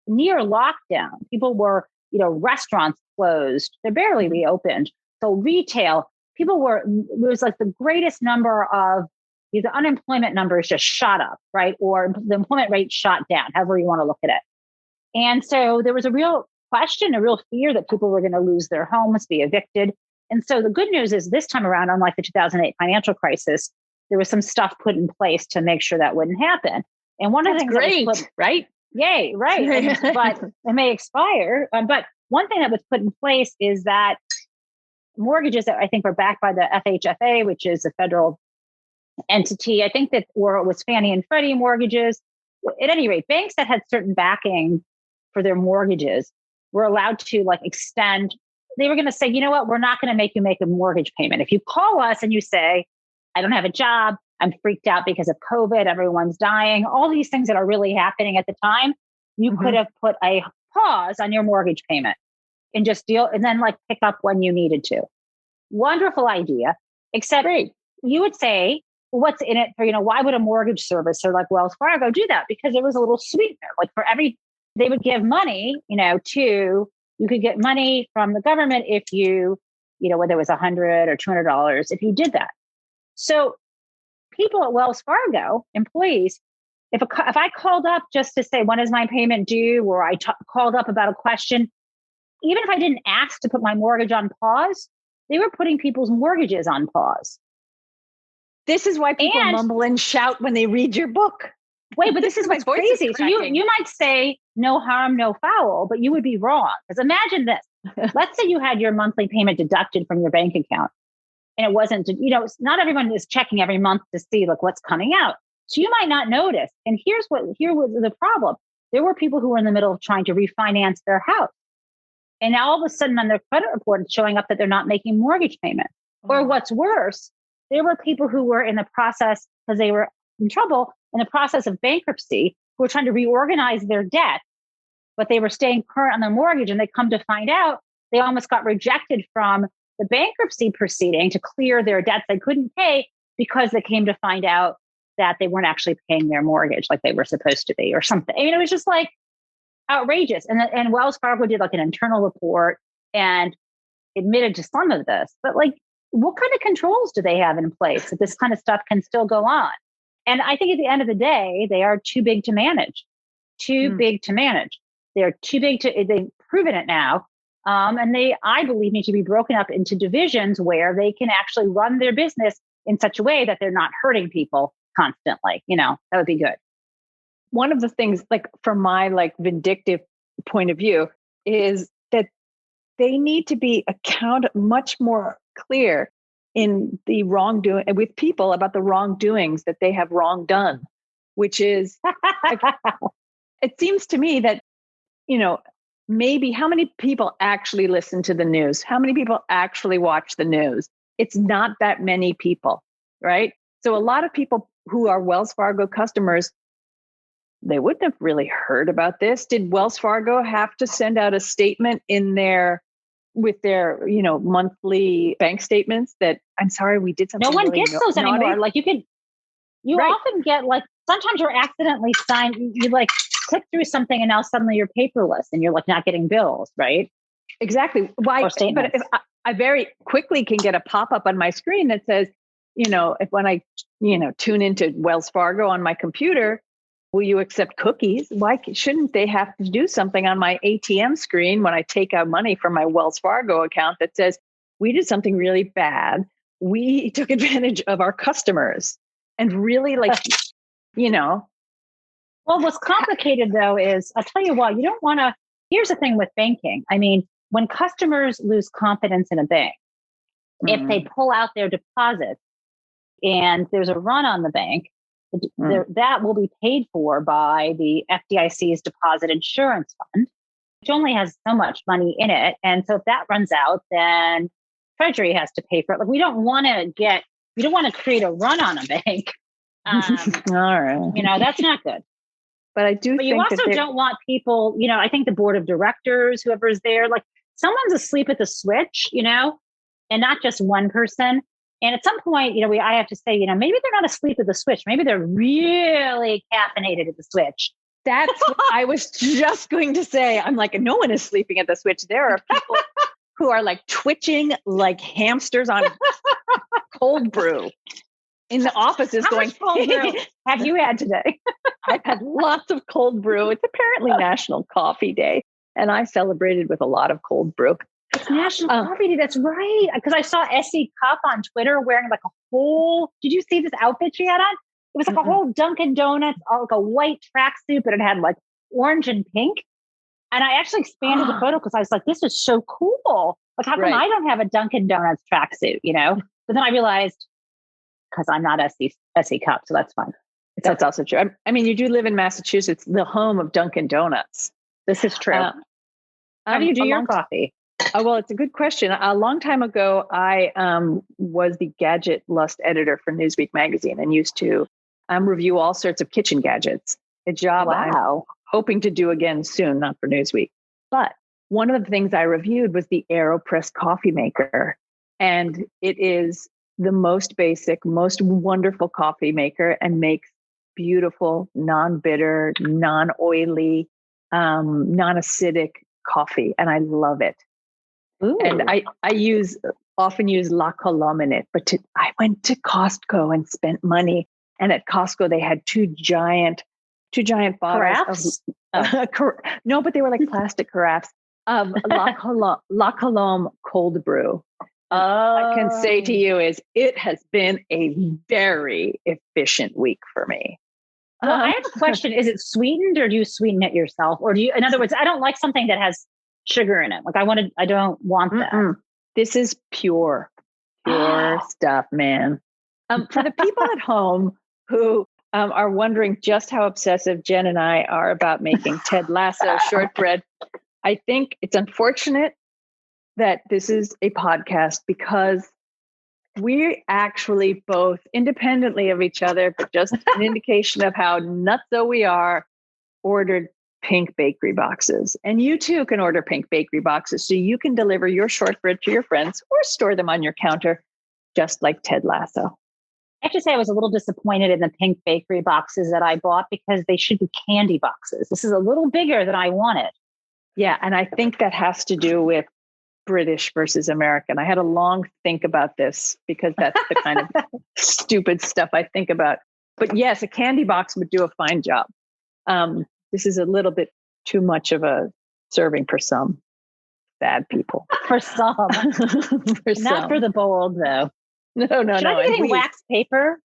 Speaker 4: near lockdown. People were, restaurants closed. They're barely reopened. So retail, it was like the greatest number of, the unemployment numbers just shot up, right? Or the employment rate shot down, however you want to look at it. And so there was a real question, a real fear that people were going to lose their homes, be evicted. And so the good news is this time around, unlike the 2008 financial crisis, there was some stuff put in place to make sure that wouldn't happen. And one of the things
Speaker 3: great, right?
Speaker 4: Yay, right. But it may expire. But one thing that was put in place is that mortgages that I think were backed by the FHFA, which is a federal entity, I think that, or it was Fannie and Freddie mortgages. At any rate, banks that had certain backing for their mortgages were allowed to extend. They were going to say, you know what, we're not going to make you make a mortgage payment. If you call us and you say, I don't have a job, I'm freaked out because of COVID, everyone's dying, all these things that are really happening at the time, you could have put a pause on your mortgage payment and just deal, and then pick up when you needed to. Wonderful idea. Except you would say, well, what's in it for, why would a mortgage servicer like Wells Fargo do that? Because there was a little sweetener, they would give money, you could get money from the government if you, whether it was $100 or $200, if you did that. So people at Wells Fargo, employees, if I called up just to say, when is my payment due? Or I called up about a question, even if I didn't ask to put my mortgage on pause, they were putting people's mortgages on pause.
Speaker 3: This is why people mumble and shout when they read your book.
Speaker 4: Wait, but this is what's crazy. So you might say no harm, no foul, but you would be wrong. Because imagine this. Let's say you had your monthly payment deducted from your bank account. And it wasn't, not everyone is checking every month to see what's coming out. So you might not notice. And here was the problem. There were people who were in the middle of trying to refinance their house. And now all of a sudden on their credit report, it's showing up that they're not making mortgage payment. Or what's worse, there were people who were in the process, because they were in trouble, in the process of bankruptcy, who were trying to reorganize their debt, but they were staying current on their mortgage. And they come to find out they almost got rejected from the bankruptcy proceeding to clear their debts they couldn't pay, because they came to find out that they weren't actually paying their mortgage like they were supposed to be or something. I mean, it was just outrageous. And Wells Fargo did an internal report and admitted to some of this. But what kind of controls do they have in place that this kind of stuff can still go on? And I think at the end of the day, they are too big to manage. Big to manage. They're too big they've proven it now. And they, I believe, need to be broken up into divisions where they can actually run their business in such a way that they're not hurting people constantly. That would be good.
Speaker 3: One of the things, from my vindictive point of view, is that they need to be much more clear in the wrongdoing with people about the wrongdoings that they have wrong done, which is, it seems to me that, maybe how many people actually listen to the news? How many people actually watch the news? It's not that many people, right? So a lot of people who are Wells Fargo customers, they wouldn't have really heard about this. Did Wells Fargo have to send out a statement with their, monthly bank statements that, I'm sorry, we did something?
Speaker 4: No one
Speaker 3: really
Speaker 4: gets those
Speaker 3: naughty?
Speaker 4: anymore. You often get sometimes you're accidentally signed. You click through something and now suddenly you're paperless and you're not getting bills, right?
Speaker 3: Exactly. Why? But if I very quickly can get a pop-up on my screen that says, when I, tune into Wells Fargo on my computer, will you accept cookies? Why shouldn't they have to do something on my ATM screen when I take out money from my Wells Fargo account that says, we did something really bad. We took advantage of our customers and really
Speaker 4: Well, what's complicated though is, I'll tell you what, you don't want to, here's the thing with banking. I mean, when customers lose confidence in a bank, if they pull out their deposits and there's a run on the bank, that will be paid for by the FDIC's deposit insurance fund, which only has so much money in it. And so if that runs out, then Treasury has to pay for it. We don't want to create a run on a bank.
Speaker 3: All right.
Speaker 4: That's not good.
Speaker 3: But I do
Speaker 4: But
Speaker 3: think
Speaker 4: you also don't want people, I think the board of directors, whoever's there, like someone's asleep at the switch, and not just one person. And at some point, I have to say, maybe they're not asleep at the switch. Maybe they're really caffeinated at the switch.
Speaker 3: That's what I was just going to say. I'm like, no one is sleeping at the switch. There are people who are like twitching like hamsters on cold brew in the offices.
Speaker 4: How
Speaker 3: going,
Speaker 4: much cold brew have you had today?
Speaker 3: I've had lots of cold brew. It's apparently National Coffee Day, and I celebrated with a lot of cold brew.
Speaker 4: It's National Coffee Day. That's right. Because I saw Essie Cup on Twitter wearing like a whole. Did you see this outfit she had on? It was like a whole Dunkin' Donuts, like a white tracksuit, but it had like orange and pink. And I actually expanded the photo because I was like, "This is so cool! Like, how come I don't have a Dunkin' Donuts tracksuit?" But then I realized because I'm not Essie Cup, so that's fine.
Speaker 3: That's also true. I mean, you do live in Massachusetts, the home of Dunkin' Donuts.
Speaker 4: This is true. How do you do your coffee?
Speaker 3: Oh, well, it's a good question. A long time ago, I was the gadget lust editor for Newsweek magazine and used to review all sorts of kitchen gadgets. A job I'm hoping to do again soon, not for Newsweek. But one of the things I reviewed was the AeroPress coffee maker. And it is the most basic, most wonderful coffee maker and makes beautiful, non-bitter, non-oily, non-acidic coffee. And I love it. Ooh. And I often use La Colombe in it, but I went to Costco and spent money. And at Costco, they had two giant bottles of, no, but they were like plastic carafes of La Colombe cold brew. I can say to you is it has been a very efficient week for me.
Speaker 4: Well, I have a question. Is it sweetened or do you sweeten it yourself? Or in other words, I don't like something that has sugar in it. Like I don't want that.
Speaker 3: This is pure stuff, man. For the people at home who are wondering just how obsessive Jen and I are about making Ted Lasso shortbread, I think it's unfortunate that this is a podcast because we actually both independently of each other, but just an indication of how nutso we are, ordered pink bakery boxes. And you too can order pink bakery boxes so you can deliver your shortbread to your friends or store them on your counter, just like Ted Lasso.
Speaker 4: I have to say I was a little disappointed in the pink bakery boxes that I bought because they should be candy boxes. This is a little bigger than I wanted.
Speaker 3: Yeah. And I think that has to do with British versus American. I had a long think about this because that's the kind of stupid stuff I think about. But yes, a candy box would do a fine job. This is a little bit too much of a serving for some bad people.
Speaker 4: For some. Not for the bold, though.
Speaker 3: No.
Speaker 4: Should I be getting wax paper?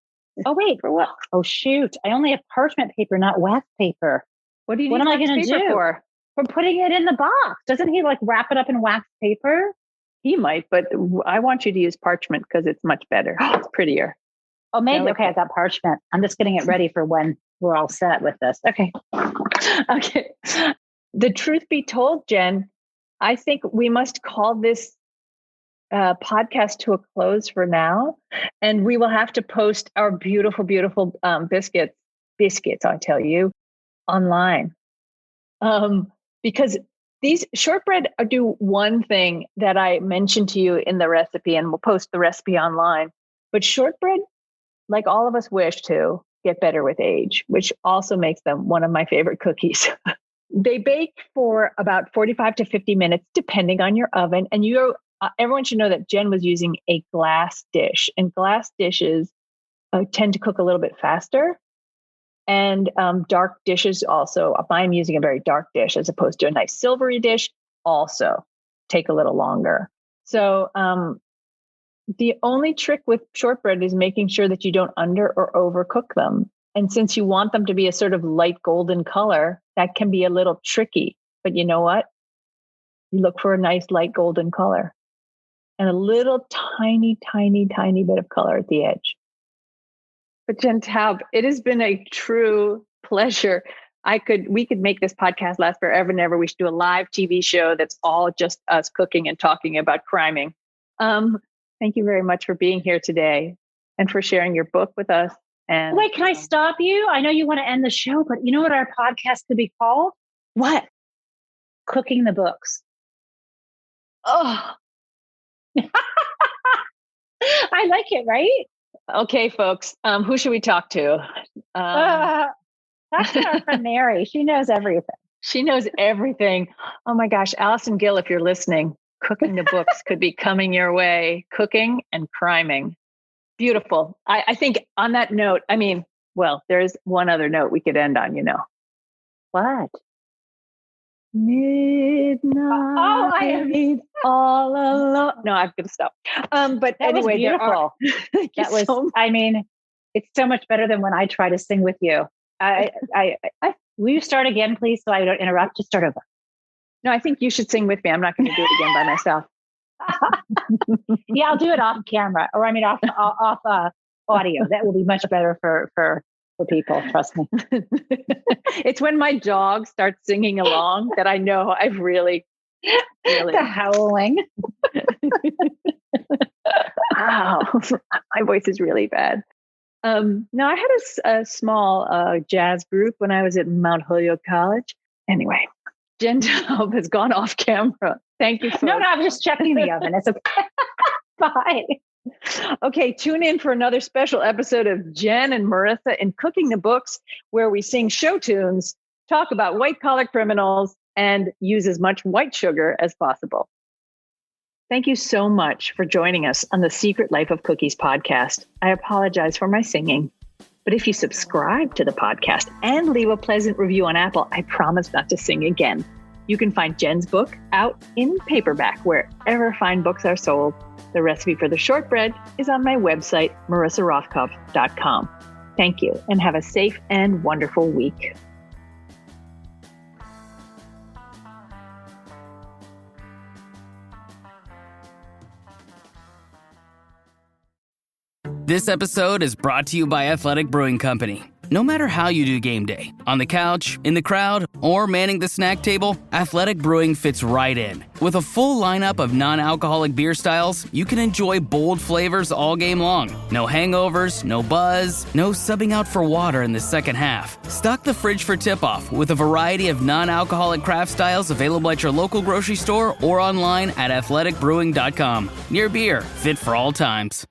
Speaker 4: Oh, wait. For what? Oh, shoot. I only have parchment paper, not wax paper.
Speaker 3: What do you need wax paper for?
Speaker 4: For putting it in the box. Doesn't he wrap it up in wax paper?
Speaker 3: He might, but I want you to use parchment because it's much better. It's prettier.
Speaker 4: Oh, maybe. Okay, I got parchment. I'm just getting it ready for when we're all set with this. Okay.
Speaker 3: Okay. The truth be told, Jen, I think we must call this podcast to a close for now. And we will have to post our beautiful, beautiful biscuits, I tell you, online. Because these shortbread do one thing that I mentioned to you in the recipe, and we'll post the recipe online. But shortbread, like all of us wish to, get better with age, which also makes them one of my favorite cookies. They bake for about 45 to 50 minutes, depending on your oven. And everyone should know that Jen was using a glass dish, and glass dishes tend to cook a little bit faster. And dark dishes also, I'm using a very dark dish as opposed to a nice silvery dish, also take a little longer. So the only trick with shortbread is making sure that you don't under or overcook them. And since you want them to be a sort of light golden color, that can be a little tricky. But you know what? You look for a nice light golden color and a little tiny, tiny, tiny bit of color at the edge. But Jen Taub, it has been a true pleasure. We could make this podcast last forever and ever. We should do a live TV show that's all just us cooking and talking about criming. Thank you very much for being here today and for sharing your book with us And
Speaker 4: wait, can I stop you? I know you want to end the show, but you know what our podcast could be called?
Speaker 3: what?
Speaker 4: Cooking the Books.
Speaker 3: Oh,
Speaker 4: I like it, right?
Speaker 3: okay, folks. Who should we talk to?
Speaker 4: That's our friend Mary. She knows everything.
Speaker 3: She knows everything. Oh my gosh, Allison Gill, if you're listening, Cooking the Books could be coming your way. Cooking and criming. Beautiful. I think on that note, there's one other note we could end on,
Speaker 4: What?
Speaker 3: Midnight.
Speaker 4: I am
Speaker 3: all alone. No, I'm going to stop. But
Speaker 4: that
Speaker 3: anyway,
Speaker 4: was beautiful.
Speaker 3: that was so
Speaker 4: it's so much better than when I try to sing with you. Will you start again, please, so I don't interrupt? Just start over.
Speaker 3: No, I think you should sing with me. I'm not going to do it again by myself.
Speaker 4: Yeah, I'll do it off camera, or off audio. That will be much better for people. Trust me.
Speaker 3: It's when my dog starts singing along that I know I've really
Speaker 4: the howling.
Speaker 3: Wow, my voice is really bad. No, I had a small jazz group when I was at Mount Holyoke College. Anyway, Jen Taub has gone off camera. Thank you. Folks.
Speaker 4: No, I'm just checking the oven. It's okay. Bye.
Speaker 3: Okay, tune in for another special episode of Jen and Marissa in Cooking the Books, where we sing show tunes, talk about white-collar criminals, and use as much white sugar as possible. Thank you so much for joining us on the Secret Life of Cookies podcast. I apologize for my singing, but if you subscribe to the podcast and leave a pleasant review on Apple, I promise not to sing again. You can find Jen's book out in paperback wherever fine books are sold. The recipe for the shortbread is on my website, marissarothkopf.com. Thank you, and have a safe and wonderful week.
Speaker 5: This episode is brought to you by Athletic Brewing Company. No matter how you do game day, on the couch, in the crowd, or manning the snack table, Athletic Brewing fits right in. With a full lineup of non-alcoholic beer styles, you can enjoy bold flavors all game long. No hangovers, no buzz, no subbing out for water in the second half. Stock the fridge for tip-off with a variety of non-alcoholic craft styles available at your local grocery store or online at athleticbrewing.com. Near beer, fit for all times.